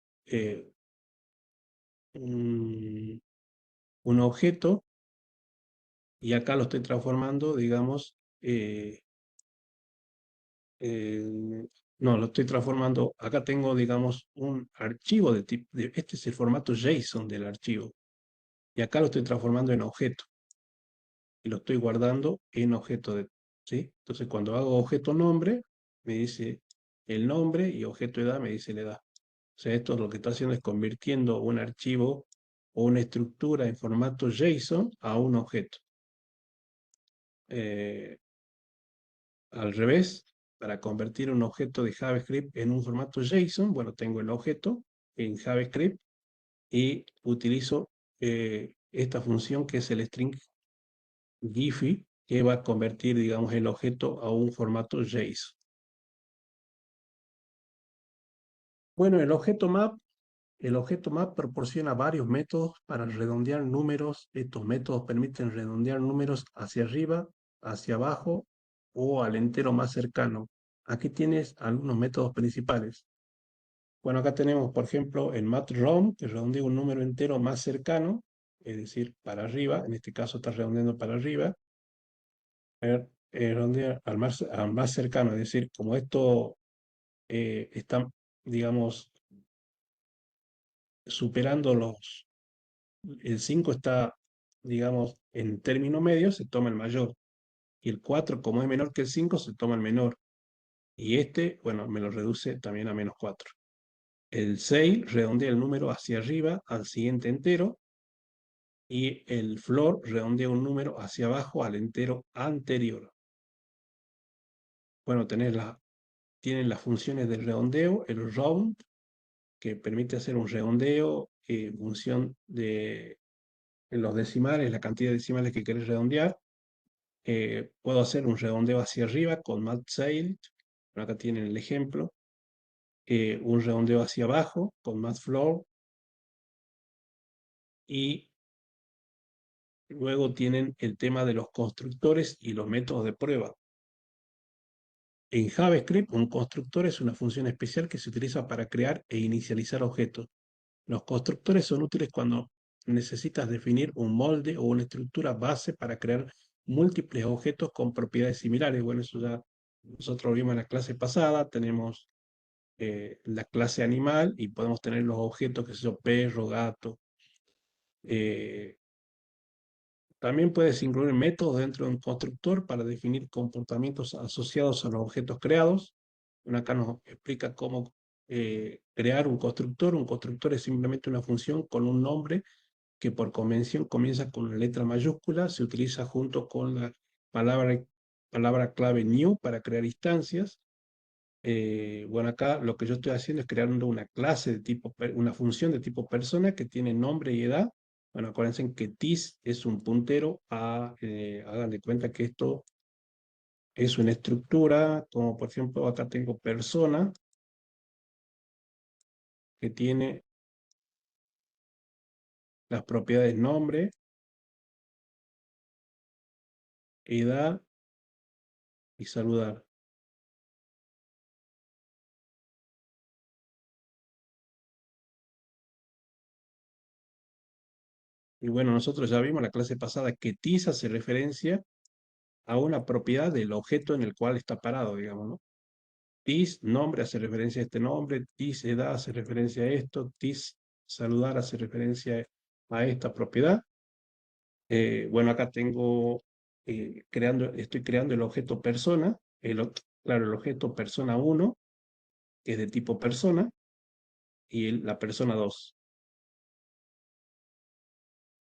un, un objeto y acá lo estoy transformando, digamos, no, lo estoy transformando, acá tengo, digamos, un archivo de tipo, este es el formato JSON del archivo, y acá lo estoy transformando en objeto, y lo estoy guardando en objeto de, ¿sí? Entonces cuando hago objeto nombre, me dice el nombre, y objeto edad me dice la edad. O sea, esto lo que está haciendo es convirtiendo un archivo o una estructura en formato JSON a un objeto. Eh, Al revés, para convertir un objeto de JavaScript en un formato JSON, bueno, tengo el objeto en JavaScript y utilizo esta función que es el string Giphy, que va a convertir, digamos, el objeto a un formato JSON. Bueno, el objeto map proporciona varios métodos para redondear números. Estos métodos permiten redondear números hacia arriba, hacia abajo o al entero más cercano. Aquí tienes algunos métodos principales. Bueno, acá tenemos, por ejemplo, el matround, que redondea un número entero más cercano, es decir, para arriba. En este caso está redondeando para arriba. Redondea al más cercano, es decir, como esto está, digamos, superando el 5 está, digamos, en término medio, se toma el mayor. Y el 4, como es menor que el 5, se toma el menor. Y este, bueno, me lo reduce también a -4. El 6 redondea el número hacia arriba al siguiente entero. Y el floor redondea un número hacia abajo al entero anterior. Bueno, tienen las funciones del redondeo, el round, que permite hacer un redondeo en función de los decimales, la cantidad de decimales que querés redondear. Puedo hacer un redondeo hacia arriba con matSailed, acá tienen el ejemplo. Un redondeo hacia abajo con matFloor. Y luego tienen el tema de los constructores y los métodos de prueba. En JavaScript, un constructor es una función especial que se utiliza para crear e inicializar objetos. Los constructores son útiles cuando necesitas definir un molde o una estructura base para crear múltiples objetos con propiedades similares. Bueno, eso ya nosotros vimos en la clase pasada. Tenemos la clase animal y podemos tener los objetos que son perro, gato. También puedes incluir métodos dentro de un constructor para definir comportamientos asociados a los objetos creados. Acá nos explica cómo crear un constructor. Un constructor es simplemente una función con un nombre que por convención comienza con una letra mayúscula, se utiliza junto con la palabra clave new para crear instancias. Bueno, acá lo que yo estoy haciendo es creando una clase de tipo, una función de tipo persona que tiene nombre y edad. Bueno, acuérdense que this es un puntero a, hagan de cuenta que esto es una estructura, como por ejemplo acá tengo persona, que tiene las propiedades nombre, edad y saludar. Y bueno, nosotros ya vimos en la clase pasada que this hace referencia a una propiedad del objeto en el cual está parado, digamos, ¿no? This nombre hace referencia a este nombre, this edad hace referencia a esto, this saludar hace referencia a esta propiedad. Bueno, acá tengo, estoy creando el objeto persona, claro, el objeto persona 1, que es de tipo persona, y la persona 2.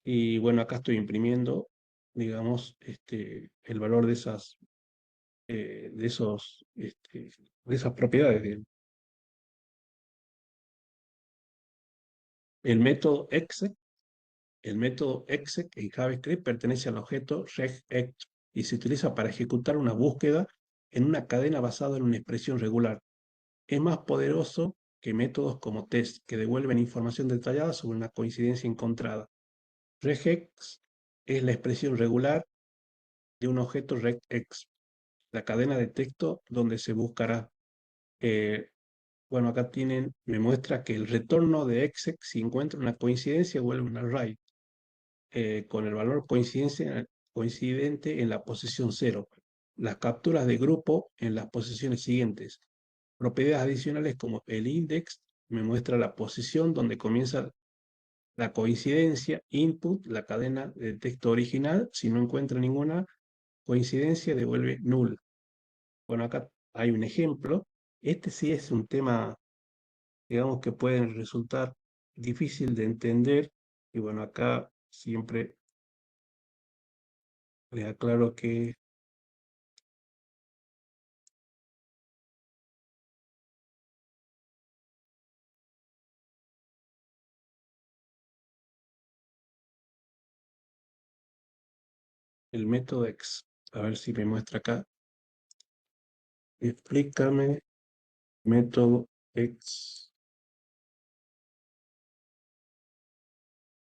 Y bueno, acá estoy imprimiendo, digamos, el valor de esas, de esas propiedades. El método exec, el método exec en JavaScript pertenece al objeto regex y se utiliza para ejecutar una búsqueda en una cadena basada en una expresión regular. Es más poderoso que métodos como test, que devuelven información detallada sobre una coincidencia encontrada. Regex es la expresión regular de un objeto regex, la cadena de texto donde se buscará. Eh, bueno, acá tienen, me muestra que el retorno de exec, si encuentra una coincidencia, vuelve un array, con el valor coincidente en la posición 0. Las capturas de grupo en las posiciones siguientes. Propiedades adicionales como el index me muestra la posición donde comienza la coincidencia, input, la cadena de texto original. Si no encuentra ninguna coincidencia, devuelve null. Bueno, acá hay un ejemplo. Este sí es un tema, digamos, que puede resultar difícil de entender. Y bueno, acá siempre les aclaro que el método ex, a ver si me muestra acá. Explícame método ex.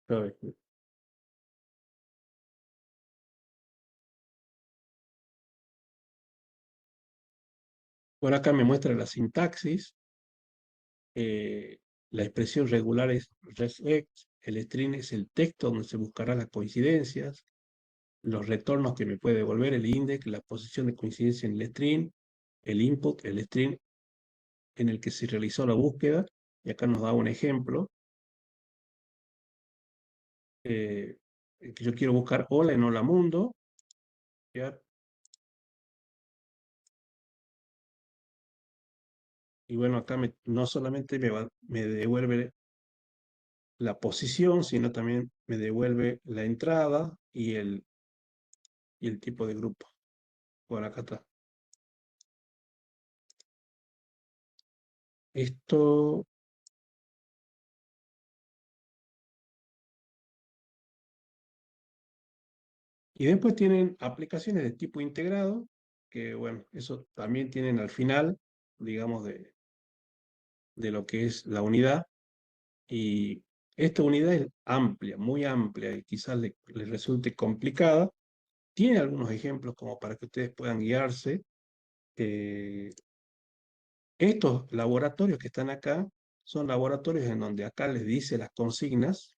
A ver, por acá me muestra la sintaxis. eh, la expresión regular es regex, el string es el texto donde se buscarán las coincidencias, los retornos que me puede devolver el index, la posición de coincidencia en el string, el input, el string en el que se realizó la búsqueda, y acá nos da un ejemplo, eh, que yo quiero buscar hola en hola mundo, ¿ya? Y bueno, acá no solamente me devuelve la posición, sino también me devuelve la entrada y el tipo de grupo. Bueno, acá está. Esto, y después tienen aplicaciones de tipo integrado, que bueno, eso también tienen al final, digamos, de lo que es la unidad. Y esta unidad es amplia, muy amplia, y quizás les resulte complicada. Tiene algunos ejemplos como para que ustedes puedan guiarse. Eh, Estos laboratorios que están acá son laboratorios en donde acá les dice las consignas.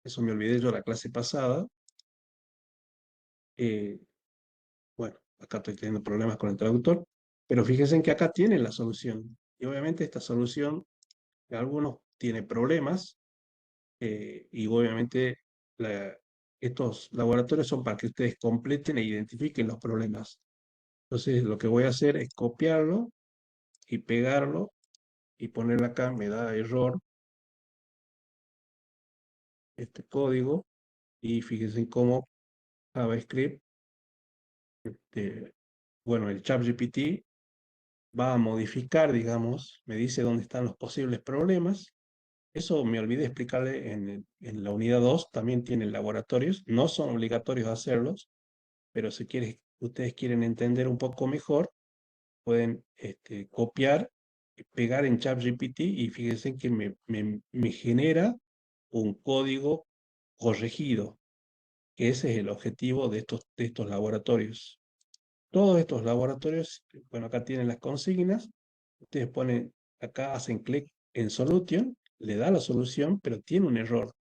Eso me olvidé yo la clase pasada. Eh, bueno, acá estoy teniendo problemas con el traductor, pero fíjense que acá tienen la solución. Y obviamente esta solución, de algunos tiene problemas, y obviamente estos laboratorios son para que ustedes completen e identifiquen los problemas. Entonces lo que voy a hacer es copiarlo y pegarlo y ponerlo acá, me da error. este código y fíjense cómo JavaScript, bueno, el ChatGPT va a modificar, digamos, me dice dónde están los posibles problemas. Eso me olvidé explicarle en la unidad 2, también tienen laboratorios, no son obligatorios hacerlos, pero si ustedes quieren entender un poco mejor, pueden copiar, pegar en ChatGPT y fíjense que me genera un código corregido, que ese es el objetivo de estos laboratorios. Todos estos laboratorios, bueno, acá tienen las consignas, ustedes ponen, acá hacen clic en Solution, le da la solución, pero tiene un error.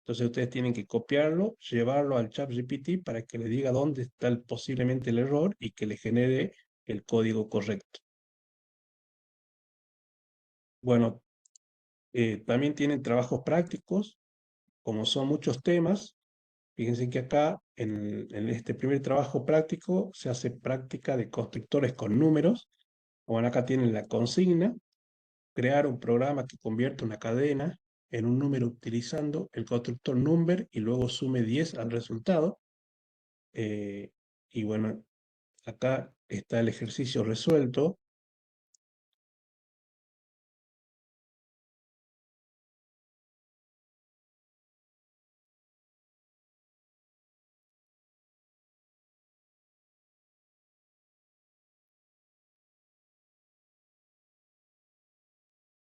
Entonces ustedes tienen que copiarlo, llevarlo al ChatGPT para que le diga dónde está posiblemente el error y que le genere el código correcto. Bueno, también tienen trabajos prácticos, como son muchos temas. Fíjense que acá en este primer trabajo práctico se hace práctica de constructores con números. Bueno, acá tienen la consigna, crear un programa que convierta una cadena en un número utilizando el constructor number y luego sume 10 al resultado. Eh, y bueno, acá está el ejercicio resuelto.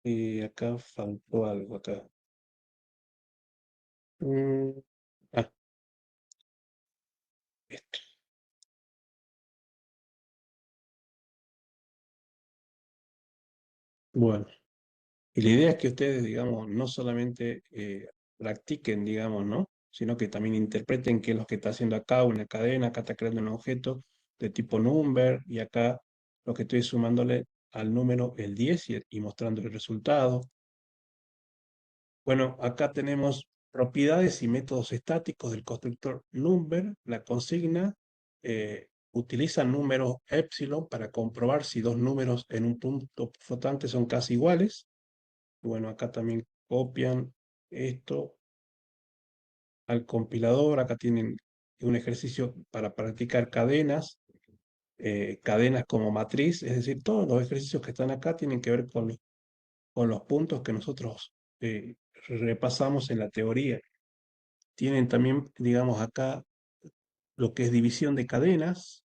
Y acá faltó algo acá. Mm, ah, esto. Bueno, y la idea es que ustedes, digamos, no solamente practiquen, digamos, ¿no? Sino que también interpreten qué es lo que está haciendo acá una cadena, acá está creando un objeto de tipo number, y acá lo que estoy sumándole al número el 10 y mostrando el resultado. Bueno, acá tenemos propiedades y métodos estáticos del constructor number. La consigna utiliza números epsilon para comprobar si dos números en un punto flotante son casi iguales. Bueno, acá también copian esto al compilador. Acá tienen un ejercicio para practicar cadenas, cadenas como matriz, es decir, todos los ejercicios que están acá tienen que ver con los puntos que nosotros repasamos en la teoría. Tienen también, digamos, acá lo que es división de cadenas,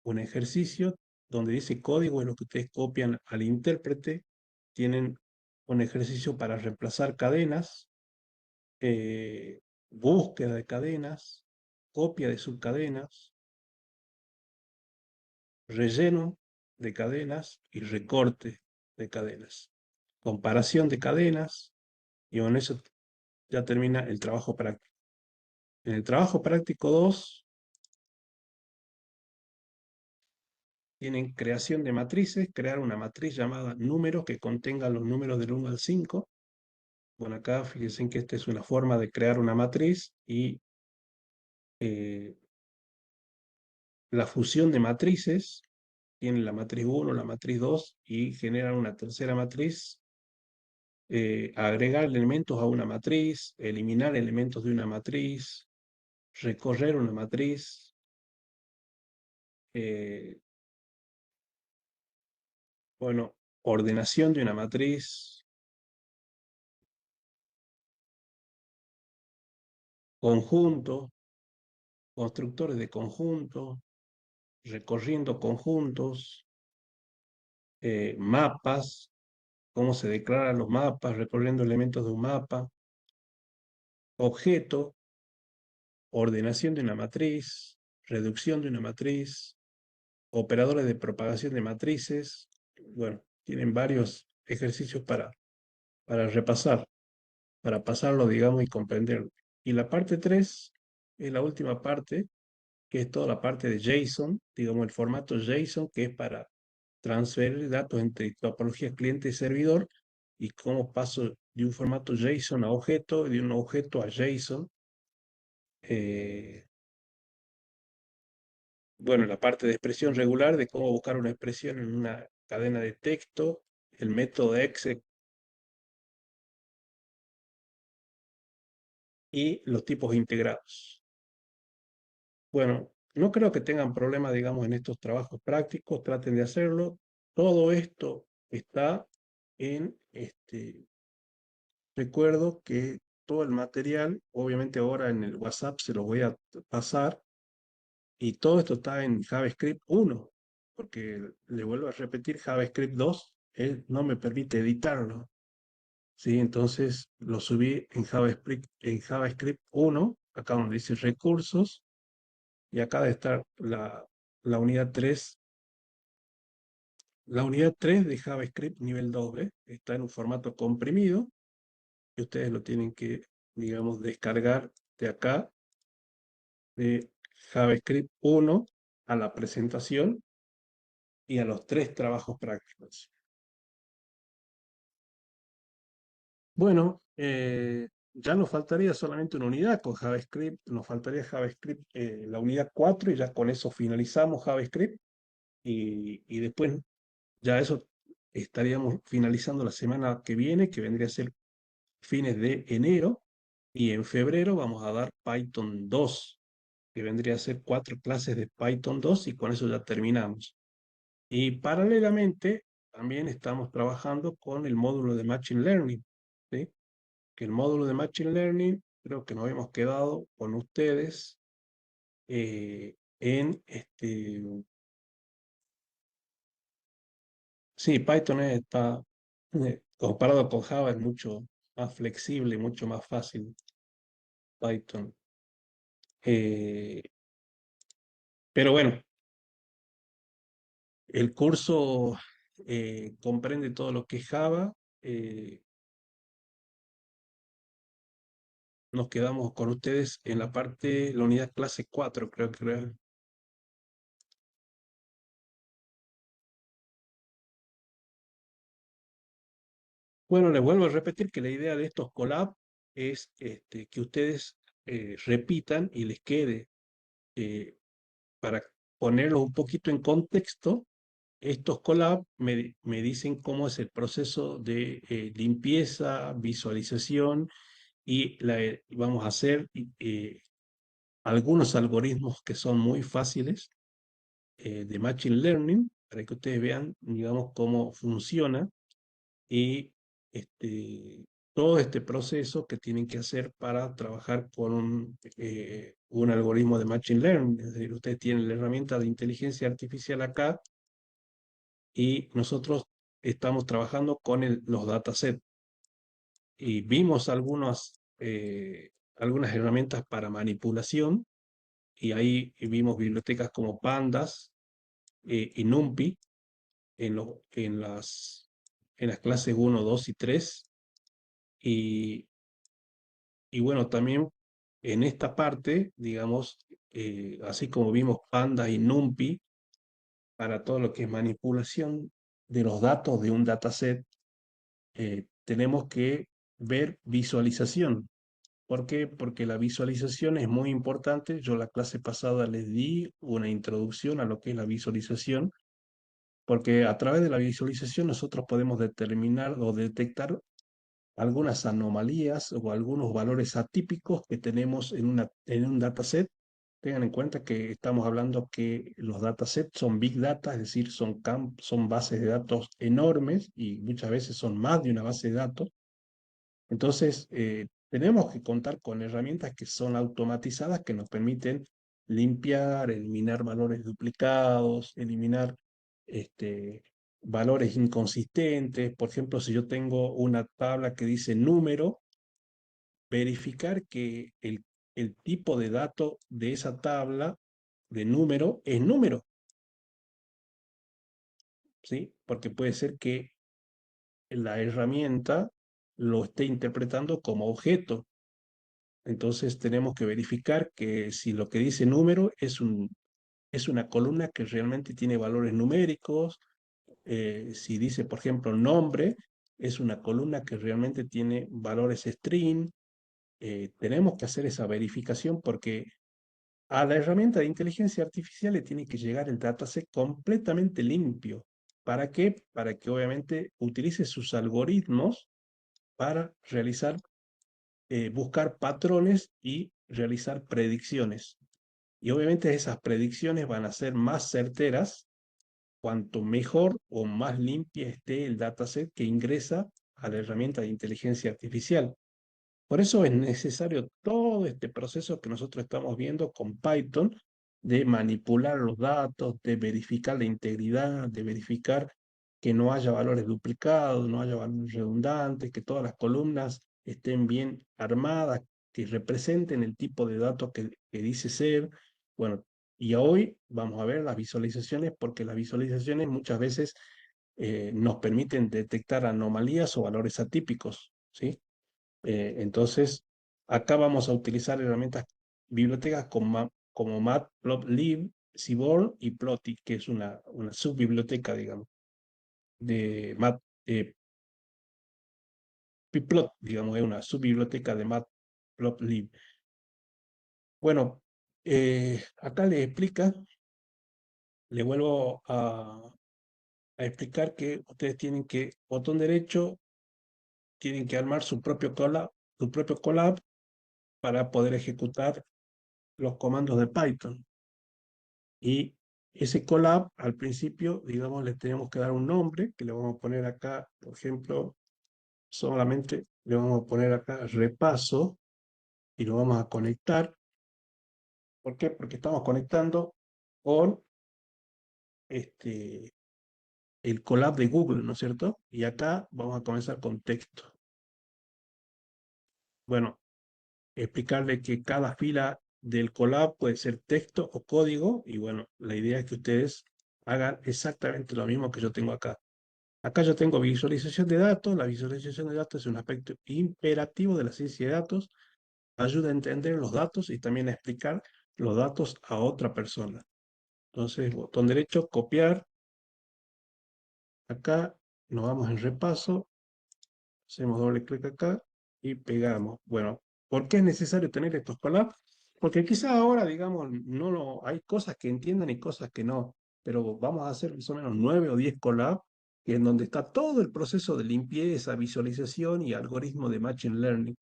un ejercicio donde dice código es lo que ustedes copian al intérprete. Tienen un ejercicio para reemplazar cadenas, búsqueda de cadenas, copia de subcadenas, relleno de cadenas y recorte de cadenas, comparación de cadenas, y con eso ya termina el trabajo práctico. En el trabajo práctico 2 tienen creación de matrices, crear una matriz llamada números que contenga los números del 1 al 5. Bueno, acá fíjense que esta es una forma de crear una matriz y eh, la fusión de matrices, tienen la matriz 1, la matriz 2 y generan una tercera matriz, agregar elementos a una matriz, eliminar elementos de una matriz, recorrer una matriz, eh, bueno, ordenación de una matriz, conjunto, constructores de conjunto, recorriendo conjuntos, mapas, cómo se declaran los mapas, recorriendo elementos de un mapa, objeto, ordenación de una matriz, reducción de una matriz, operadores de propagación de matrices. Bueno, tienen varios ejercicios para repasar, para pasarlo, digamos, y comprenderlo. Y la parte 3 es la última parte, que es toda la parte de JSON, digamos, el formato JSON, que es para transferir datos entre topologías cliente y servidor, y cómo paso de un formato JSON a objeto, y de un objeto a JSON. Eh, bueno, la parte de expresión regular, de cómo buscar una expresión en una cadena de texto, el método exe. y los tipos integrados. Bueno, no creo que tengan problemas, digamos, en estos trabajos prácticos, traten de hacerlo. Todo esto está en recuerdo que todo el material, obviamente ahora en el WhatsApp se los voy a pasar, y todo esto está en JavaScript 1, porque le vuelvo a repetir, JavaScript 2, él no me permite editarlo, ¿sí? Entonces lo subí en JavaScript 1, acá donde dice recursos, y acá debe estar la unidad 3. La unidad 3 de JavaScript nivel 2, ¿ve? Está en un formato comprimido, y ustedes lo tienen que, digamos, descargar de acá, de JavaScript 1 a la presentación y a los 3 trabajos prácticos. Bueno, ya nos faltaría solamente una unidad con JavaScript, nos faltaría JavaScript, la unidad 4, y ya con eso finalizamos JavaScript, y después ya eso estaríamos finalizando la semana que viene, que vendría a ser fines de enero, y en febrero vamos a dar Python 2, que vendría a ser 4 clases de Python 2, y con eso ya terminamos. Y paralelamente también estamos trabajando con el módulo de Machine Learning, ¿sí? Que el módulo de Machine Learning, creo que nos habíamos quedado con ustedes en sí, Python está, comparado con Java, es mucho más flexible, mucho más fácil Python. Eh, pero bueno, el curso comprende todo lo que es Java. eh, Nos quedamos con ustedes en la parte, la unidad clase 4, creo que era. Bueno, les vuelvo a repetir que la idea de estos collab es que ustedes repitan y les quede, eh, para ponerlos un poquito en contexto. Estos collab me dicen cómo es el proceso de limpieza, visualización, y vamos a hacer algunos algoritmos que son muy fáciles de Machine Learning, para que ustedes vean, digamos, cómo funciona, y todo este proceso que tienen que hacer para trabajar con un algoritmo de Machine Learning. Es decir, ustedes tienen la herramienta de inteligencia artificial acá, y nosotros estamos trabajando con los datasets, y vimos algunas herramientas para manipulación, y ahí vimos bibliotecas como Pandas y NumPy en, en las clases 1, 2 y 3. Y, y bueno, también en esta parte, digamos, así como vimos Pandas y NumPy para todo lo que es manipulación de los datos de un dataset, tenemos que ver visualización. ¿Por qué? Porque la visualización es muy importante. Yo la clase pasada les di una introducción a lo que es la visualización, porque a través de la visualización nosotros podemos determinar o detectar algunas anomalías o algunos valores atípicos que tenemos en un dataset. Tengan en cuenta que estamos hablando que los datasets son big data, es decir, son bases de datos enormes, y muchas veces son más de una base de datos. Entonces, tenemos que contar con herramientas que son automatizadas, que nos permiten limpiar, eliminar valores duplicados, eliminar este, valores inconsistentes. Por ejemplo, si yo tengo una tabla que dice número, verificar que el tipo de dato de esa tabla de número es número, ¿sí? Porque puede ser que la herramienta lo esté interpretando como objeto. Entonces tenemos que verificar que si lo que dice número es una columna que realmente tiene valores numéricos. Si dice, por ejemplo, nombre, es una columna que realmente tiene valores string. Tenemos que hacer esa verificación, porque a la herramienta de inteligencia artificial le tiene que llegar el dataset completamente limpio. ¿Para qué? Para que obviamente utilice sus algoritmos para realizar buscar patrones y realizar predicciones. Y obviamente esas predicciones van a ser más certeras cuanto mejor o más limpia esté el dataset que ingresa a la herramienta de inteligencia artificial. Por eso es necesario todo este proceso que nosotros estamos viendo con Python de manipular los datos, de verificar la integridad, de verificar que no haya valores duplicados, no haya valores redundantes, que todas las columnas estén bien armadas, que representen el tipo de datos que dice ser. Bueno, y hoy vamos a ver las visualizaciones porque las visualizaciones muchas veces nos permiten detectar anomalías o valores atípicos, ¿sí? Entonces, acá vamos a utilizar herramientas, bibliotecas como Matplotlib, Seaborn y Plotly, que es una subbiblioteca, digamos, de Matplotlib, digamos, es una subbiblioteca de Matplotlib. Bueno, acá le explica, le vuelvo a explicar que ustedes tienen que, botón derecho, tienen que armar su propio collab para poder ejecutar los comandos de Python. Y ese collab, al principio, digamos, le tenemos que dar un nombre, que le vamos a poner acá, por ejemplo, solamente le vamos a poner acá repaso, y lo vamos a conectar. ¿Por qué? Porque estamos conectando con este, el collab de Google, ¿no es cierto? Y acá vamos a comenzar con texto. Bueno, explicarle que cada fila del collab puede ser texto o código, y bueno, la idea es que ustedes hagan exactamente lo mismo que yo tengo acá. Acá yo tengo visualización de datos. La visualización de datos es un aspecto imperativo de la ciencia de datos. Ayuda a entender los datos y también a explicar los datos a otra persona. Entonces, botón derecho, copiar. Acá nos vamos en repaso. Hacemos doble clic acá y pegamos. Bueno, ¿por qué es necesario tener estos collabs? Porque quizá ahora, digamos, hay cosas que entiendan y cosas que no, pero vamos a hacer más o menos 9 o 10 collabs en donde está todo el proceso de limpieza, visualización y algoritmo de Machine Learning.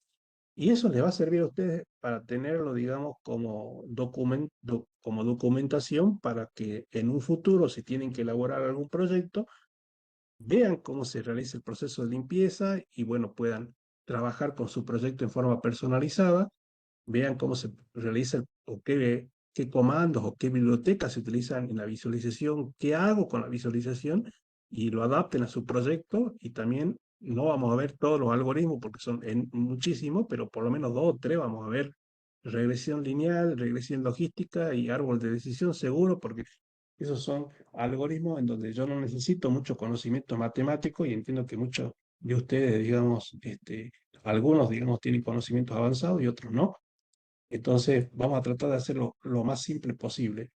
Y eso les va a servir a ustedes para tenerlo, digamos, como documentación para que en un futuro, si tienen que elaborar algún proyecto, vean cómo se realiza el proceso de limpieza y bueno, puedan trabajar con su proyecto en forma personalizada, vean cómo se realiza o qué comandos o qué bibliotecas se utilizan en la visualización, qué hago con la visualización y lo adapten a su proyecto. Y también no vamos a ver todos los algoritmos porque son muchísimos, pero por lo menos dos o tres vamos a ver: regresión lineal, regresión logística y árbol de decisión seguro, porque esos son algoritmos en donde yo no necesito mucho conocimiento matemático, y entiendo que muchos de ustedes, digamos, algunos, digamos, tienen conocimientos avanzados y otros no. Entonces, vamos a tratar de hacerlo lo más simple posible.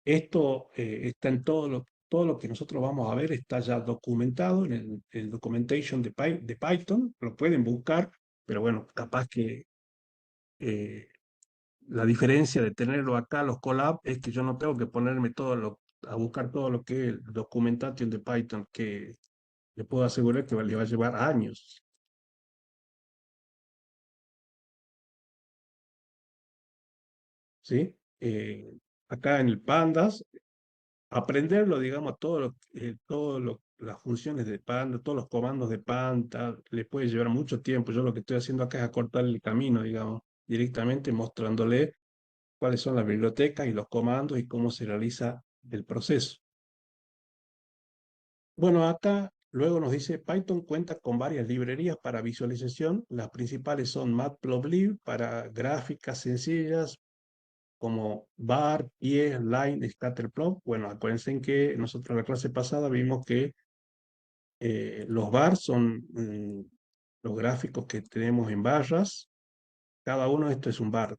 Esto está en todo lo que nosotros vamos a ver, está ya documentado en el documentation de Python, lo pueden buscar, pero bueno, capaz que eh, la diferencia de tenerlo acá, los collab, es que yo no tengo que ponerme a buscar todo lo que es el documentation de Python, que le puedo asegurar que le va a llevar años, ¿sí? Acá en el Pandas, aprenderlo, digamos, las funciones de Panda, todos los comandos de Panda, le puede llevar mucho tiempo. Yo lo que estoy haciendo acá es acortar el camino, digamos, directamente mostrándole cuáles son las bibliotecas y los comandos y cómo se realiza el proceso. Bueno, acá luego nos dice: Python cuenta con varias librerías para visualización. Las principales son Matplotlib para gráficas sencillas, como bar, pie, line, scatterplot. Bueno, acuérdense que nosotros en la clase pasada vimos que los bar son los gráficos que tenemos en barras. Cada uno de estos es un bar.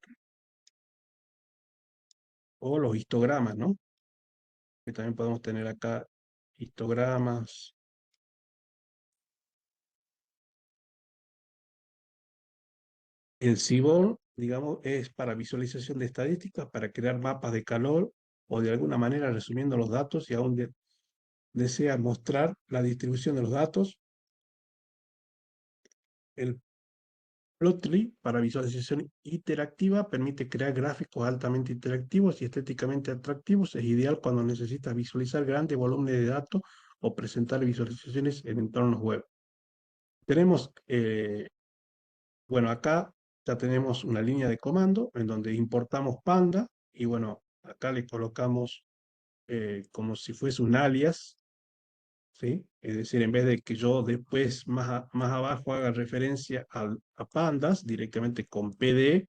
O los histogramas, ¿no? Que también podemos tener acá histogramas. El Seaborn, digamos, es para visualización de estadísticas, para crear mapas de calor o de alguna manera resumiendo los datos, y aún desea mostrar la distribución de los datos. El Plotly, para visualización interactiva, permite crear gráficos altamente interactivos y estéticamente atractivos. Es ideal cuando necesitas visualizar grandes volúmenes de datos o presentar visualizaciones en entornos web. Tenemos, bueno, acá ya tenemos una línea de comando en donde importamos Panda y bueno, acá le colocamos como si fuese un alias, ¿sí? Es decir, en vez de que yo después más abajo haga referencia a pandas directamente con PD,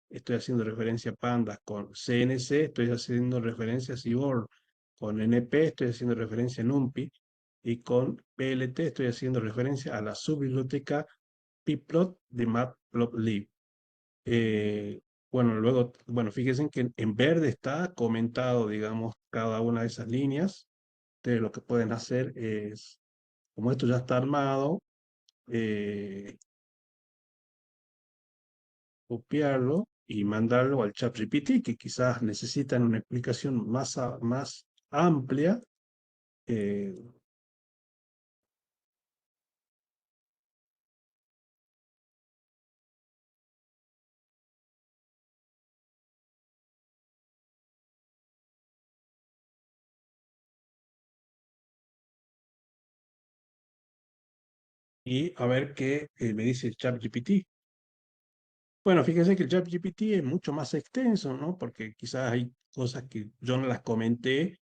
estoy haciendo referencia a pandas; con CNC estoy haciendo referencia a Seaborn; con NP estoy haciendo referencia a NumPy; y con PLT estoy haciendo referencia a la subbiblioteca pplot de Matplotlib. Eh, bueno, luego, bueno, fíjense que en verde está comentado, digamos, cada una de esas líneas. Ustedes lo que pueden hacer es, como esto ya está armado, eh, copiarlo y mandarlo al ChatGPT, que quizás necesitan una explicación más amplia. eh, y a ver qué me dice el ChatGPT. Bueno, fíjense que el ChatGPT es mucho más extenso, ¿no? Porque quizás hay cosas que yo no las comenté,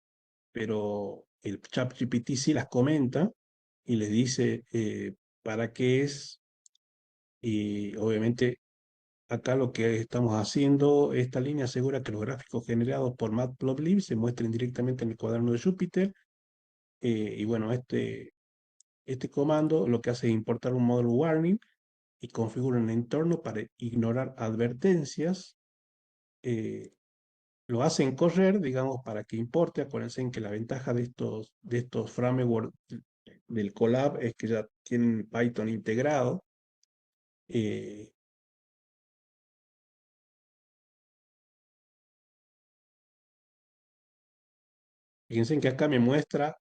pero el ChatGPT sí las comenta y les dice para qué es. Y obviamente acá lo que estamos haciendo, esta línea asegura que los gráficos generados por Matplotlib se muestren directamente en el cuaderno de Jupyter. Y bueno, este comando lo que hace es importar un model warning y configura un entorno para ignorar advertencias. eh, lo hacen correr, digamos, para que importe. Acuérdense en que la ventaja de estos frameworks del Colab es que ya tienen Python integrado. eh, Fíjense que acá me muestra,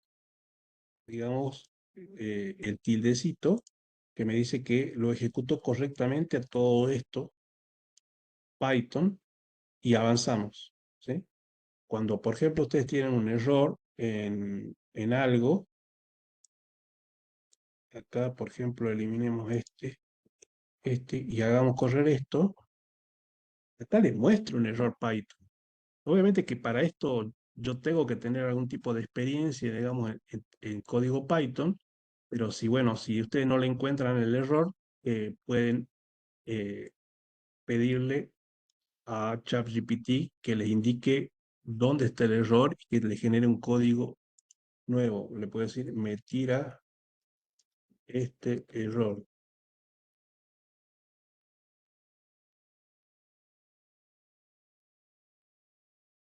digamos, el tildecito que me dice que lo ejecutó correctamente a todo esto, Python, y avanzamos, ¿sí? Cuando, por ejemplo, ustedes tienen un error en algo, acá, por ejemplo, eliminemos este, y hagamos correr esto, acá les muestro un error Python. Obviamente que para esto yo tengo que tener algún tipo de experiencia, digamos, en código Python, pero si, bueno, si ustedes no le encuentran el error, pueden eh, pedirle a ChatGPT que les indique dónde está el error y que le genere un código nuevo. Le puedo decir, me tira este error.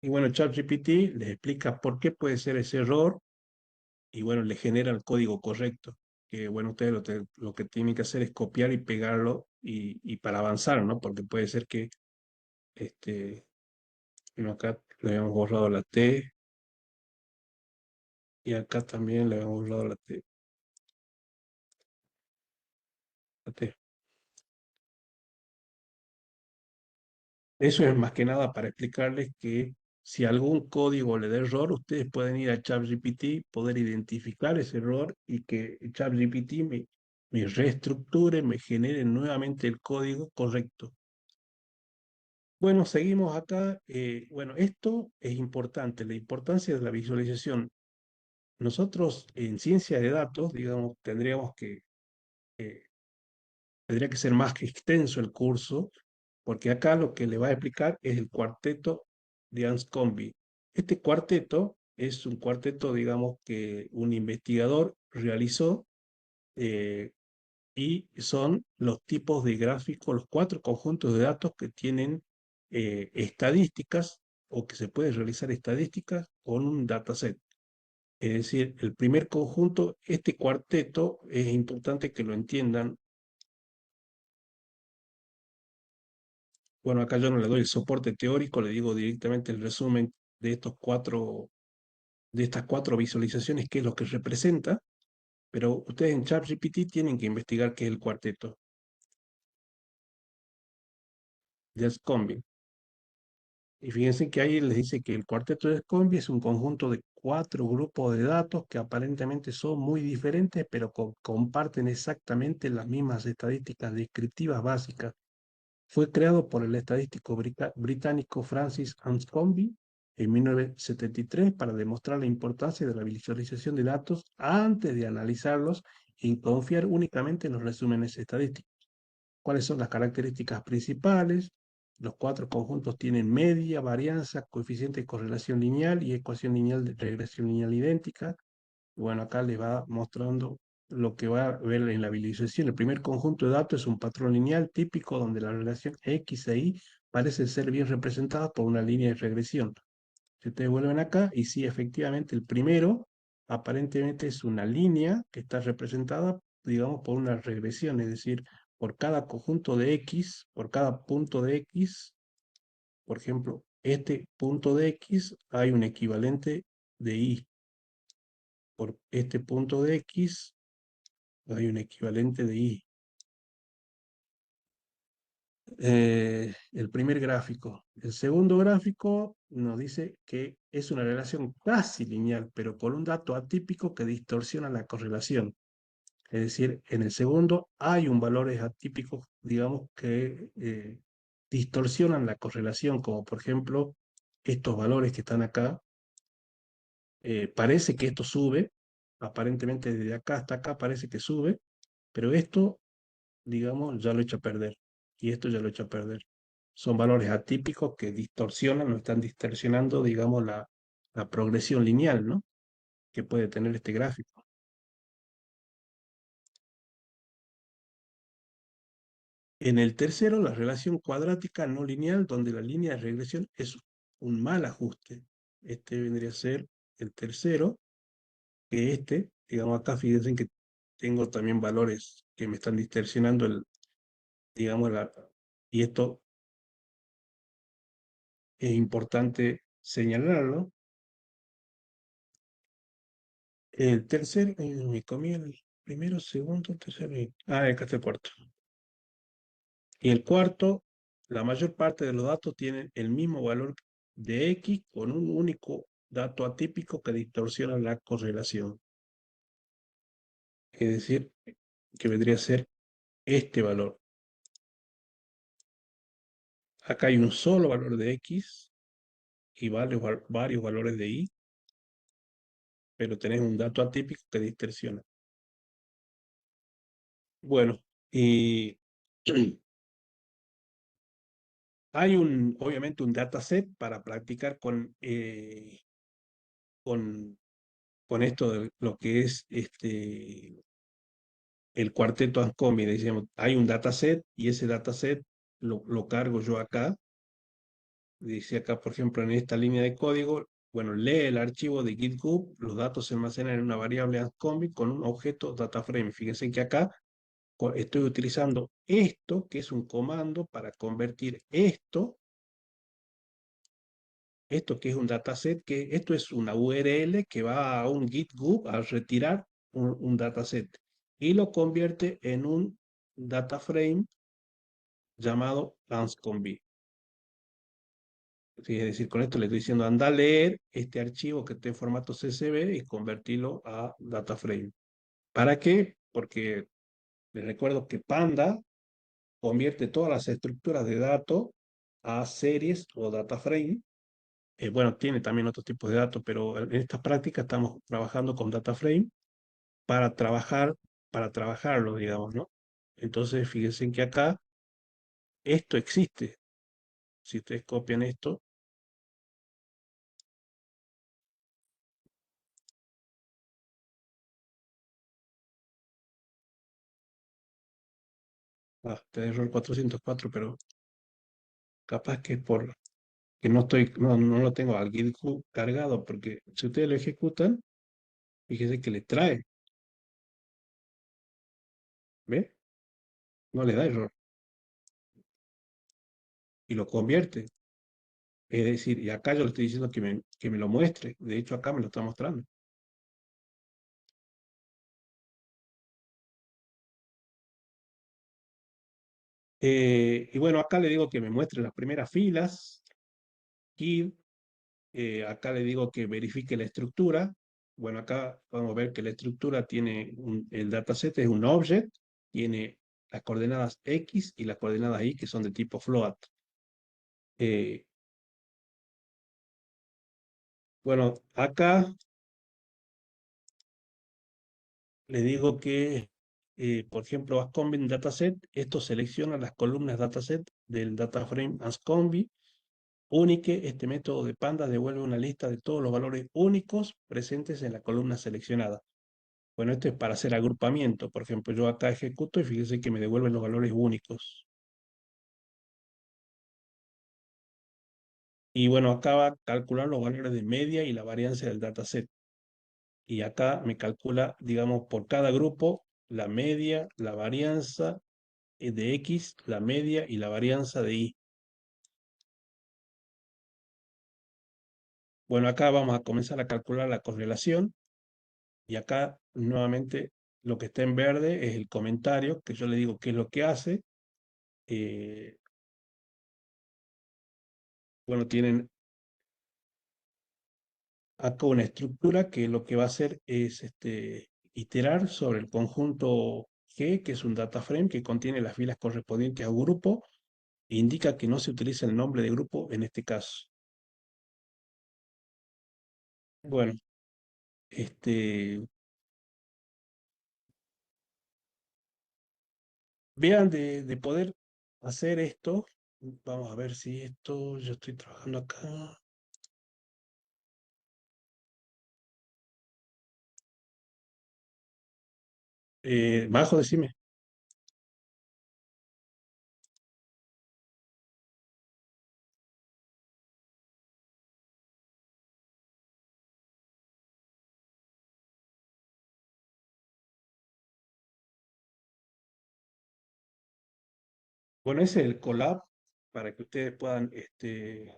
Y bueno, ChatGPT les explica por qué puede ser ese error y bueno, le genera el código correcto. Que bueno, ustedes lo que tienen que hacer es copiar y pegarlo y para avanzar, ¿no? Porque puede ser que este, bueno, acá le habíamos borrado la T y acá también le habíamos borrado la T. Eso es más que nada para explicarles que si algún código le da error, ustedes pueden ir a ChatGPT, poder identificar ese error y que ChatGPT me reestructure, me genere nuevamente el código correcto. Bueno, seguimos acá. Bueno, esto es importante, la importancia de la visualización. Nosotros en ciencia de datos, digamos, eh, tendría que ser más que extenso el curso, porque acá lo que le va a explicar es el cuarteto de Anscombe. Este cuarteto es un cuarteto, digamos, que un investigador realizó eh, y son los tipos de gráficos, los 4 conjuntos de datos que tienen estadísticas o que se puede realizar estadísticas con un dataset. Es decir, el primer conjunto, este cuarteto, es importante que lo entiendan. Bueno, acá yo no le doy el soporte teórico, le digo directamente el resumen de estas cuatro visualizaciones, qué es lo que representa, pero ustedes en ChatGPT tienen que investigar qué es el cuarteto. de Anscombe. Y fíjense que ahí les dice que el cuarteto de Anscombe es un conjunto de 4 grupos de datos que aparentemente son muy diferentes, pero comparten exactamente las mismas estadísticas descriptivas básicas. Fue creado por el estadístico británico Francis Anscombe en 1973 para demostrar la importancia de la visualización de datos antes de analizarlos y confiar únicamente en los resúmenes estadísticos. ¿Cuáles son las características principales? Los 4 conjuntos tienen media, varianza, coeficiente de correlación lineal y ecuación lineal de regresión lineal idéntica. Bueno, acá les va mostrando lo que va a ver en la visualización. El primer conjunto de datos es un patrón lineal típico donde la relación X e Y parece ser bien representada por una línea de regresión. Si ustedes vuelven acá, y sí, efectivamente, el primero aparentemente es una línea que está representada, digamos, por una regresión, es decir, por cada conjunto de X, por cada punto de X, por ejemplo, este punto de X hay un equivalente de Y. Por este punto de X hay un equivalente de Y. El primer gráfico. El segundo gráfico nos dice que es una relación casi lineal, pero con un dato atípico que distorsiona la correlación. Es decir, en el segundo hay un valores atípicos, digamos, que distorsionan la correlación, como por ejemplo estos valores que están acá. Parece que esto sube, aparentemente desde acá hasta acá parece que sube, pero esto, digamos, ya lo he hecho a perder. Y esto ya lo he hecho a perder. Son valores atípicos que distorsionan, no están distorsionando, digamos, la progresión lineal, ¿no? Que puede tener este gráfico. En el tercero, la relación cuadrática no lineal, donde la línea de regresión es un mal ajuste. Este vendría a ser el tercero, que este, digamos acá, fíjense que tengo también valores que me están distorsionando digamos, y esto es importante señalarlo. El tercer, me comí el primero, segundo, tercero, acá está el cuarto. Y el cuarto, la mayor parte de los datos tienen el mismo valor de X con un único dato atípico que distorsiona la correlación. Es decir, que vendría a ser este valor. Acá hay un solo valor de X y varios valores de Y, pero tenés un dato atípico que distorsiona. Bueno, y hay obviamente un dataset para practicar con, con esto de lo que es el cuarteto Anscombe. Decíamos, hay un dataset y ese dataset lo cargo yo acá. Dice acá, por ejemplo, en esta línea de código, bueno, lee el archivo de GitHub, los datos se almacenan en una variable Anscombe con un objeto dataframe. Fíjense que acá estoy utilizando esto, que es un comando para convertir esto que es un dataset, que esto es una URL que va a un GitHub a retirar un dataset y lo convierte en un data frame llamado Anscombe. Sí, es decir, con esto le estoy diciendo, anda a leer este archivo que está en formato CSV y convertirlo a data frame. ¿Para qué? Porque les recuerdo que Panda convierte todas las estructuras de datos a series o data frame. Bueno, tiene también otros tipos de datos, pero en esta práctica estamos trabajando con data frame para trabajarlo, digamos, ¿no? Entonces, fíjense que acá esto existe. Si ustedes copian esto, te da error 404, pero capaz que es por que no lo tengo al GitHub cargado, porque si ustedes lo ejecutan, fíjense que le trae, ¿ve? No le da error y lo convierte. Es decir, y acá yo le estoy diciendo que me lo muestre. De hecho, acá me lo está mostrando. Y bueno, acá le digo que me muestre las primeras filas, key, acá le digo que verifique la estructura. Bueno, acá podemos ver que la estructura tiene, el dataset es un object, tiene las coordenadas X y las coordenadas Y que son de tipo float. Eh, bueno, acá le digo que, por ejemplo, Ascombi dataset, esto selecciona las columnas dataset del dataframe Ascombi. Unique, este método de Panda devuelve una lista de todos los valores únicos presentes en la columna seleccionada. Bueno, esto es para hacer agrupamiento. Por ejemplo, yo acá ejecuto y fíjese que me devuelven los valores únicos. Y bueno, acá va a calcular los valores de media y la varianza del dataset. Y acá me calcula, digamos, por cada grupo, la media, la varianza de X, la media y la varianza de Y. Bueno, acá vamos a comenzar a calcular la correlación. Y acá nuevamente lo que está en verde es el comentario, que yo le digo qué es lo que hace. Eh, bueno, tienen acá una estructura que lo que va a hacer es iterar sobre el conjunto G, que es un data frame que contiene las filas correspondientes a un grupo, e indica que no se utiliza el nombre de grupo en este caso. Bueno, este, vean de poder hacer esto. Vamos a ver si esto, yo estoy trabajando acá. Bajo, decime. Bueno, ese es el collab para que ustedes puedan eh,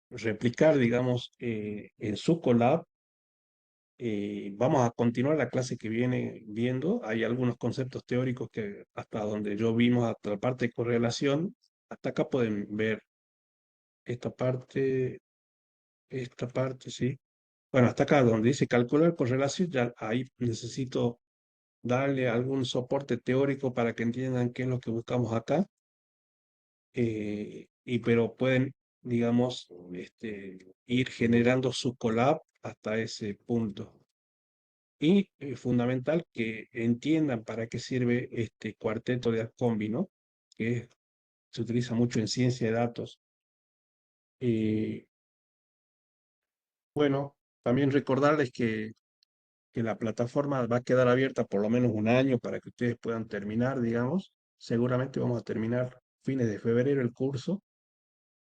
replicar, digamos, en su collab. Vamos a continuar la clase que viene viendo. Hay algunos conceptos teóricos que hasta donde yo vimos, hasta la parte de correlación, hasta acá pueden ver esta parte, ¿sí? Bueno, hasta acá donde dice calcular correlación, ya ahí necesito darle algún soporte teórico para que entiendan qué es lo que buscamos acá. Pero pueden, digamos, ir generando su collab hasta ese punto. Y fundamental que entiendan para qué sirve este cuarteto de Ascombi, ¿no? Que se utiliza mucho en ciencia de datos. Eh, bueno, también recordarles que la plataforma va a quedar abierta por lo menos un año para que ustedes puedan terminar, digamos. Seguramente vamos a terminar fines de febrero el curso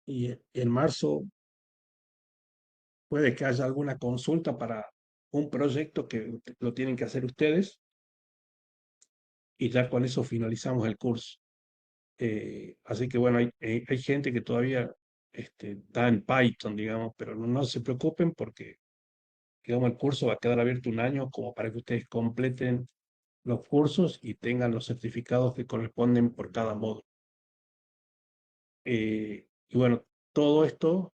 y en marzo puede que haya alguna consulta para un proyecto que lo tienen que hacer ustedes y ya con eso finalizamos el curso. Así que bueno, hay gente que todavía está en Python, digamos, pero no se preocupen porque, digamos, el curso va a quedar abierto un año como para que ustedes completen los cursos y tengan los certificados que corresponden por cada módulo. Y bueno, todo esto,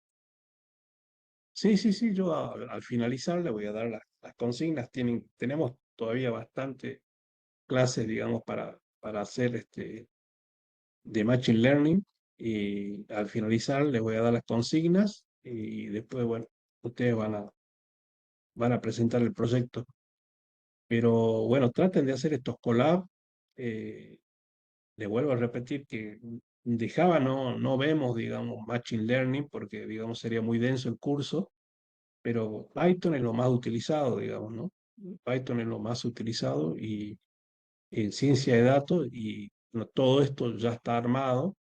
sí, sí, sí, yo al finalizar le voy a dar las consignas. Tenemos todavía bastante clases, digamos, para hacer de Machine Learning. Y al finalizar les voy a dar las consignas y después, bueno, ustedes van a presentar el proyecto. Pero bueno, traten de hacer estos collabs. Eh, Les vuelvo a repetir que de Java no vemos, digamos, Machine Learning porque, digamos, sería muy denso el curso, pero Python es lo más utilizado, digamos, ¿no? Python es lo más utilizado y en ciencia de datos y no, todo esto ya está armado.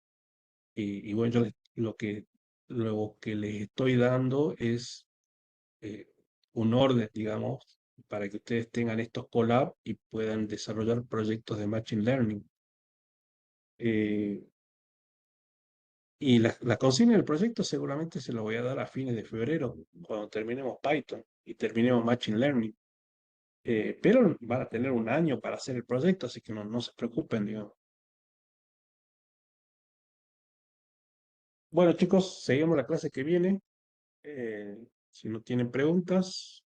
Y bueno, lo que les estoy dando es eh, un orden, digamos, para que ustedes tengan estos collabs y puedan desarrollar proyectos de Machine Learning. Eh, y la consigna del proyecto seguramente se lo voy a dar a fines de febrero, cuando terminemos Python y terminemos Machine Learning. Pero van a tener un año para hacer el proyecto, así que no se preocupen, digamos. Bueno, chicos, seguimos la clase que viene. Eh, si no tienen preguntas.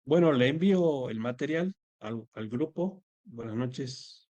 Bueno, le envío el material al grupo. Buenas noches.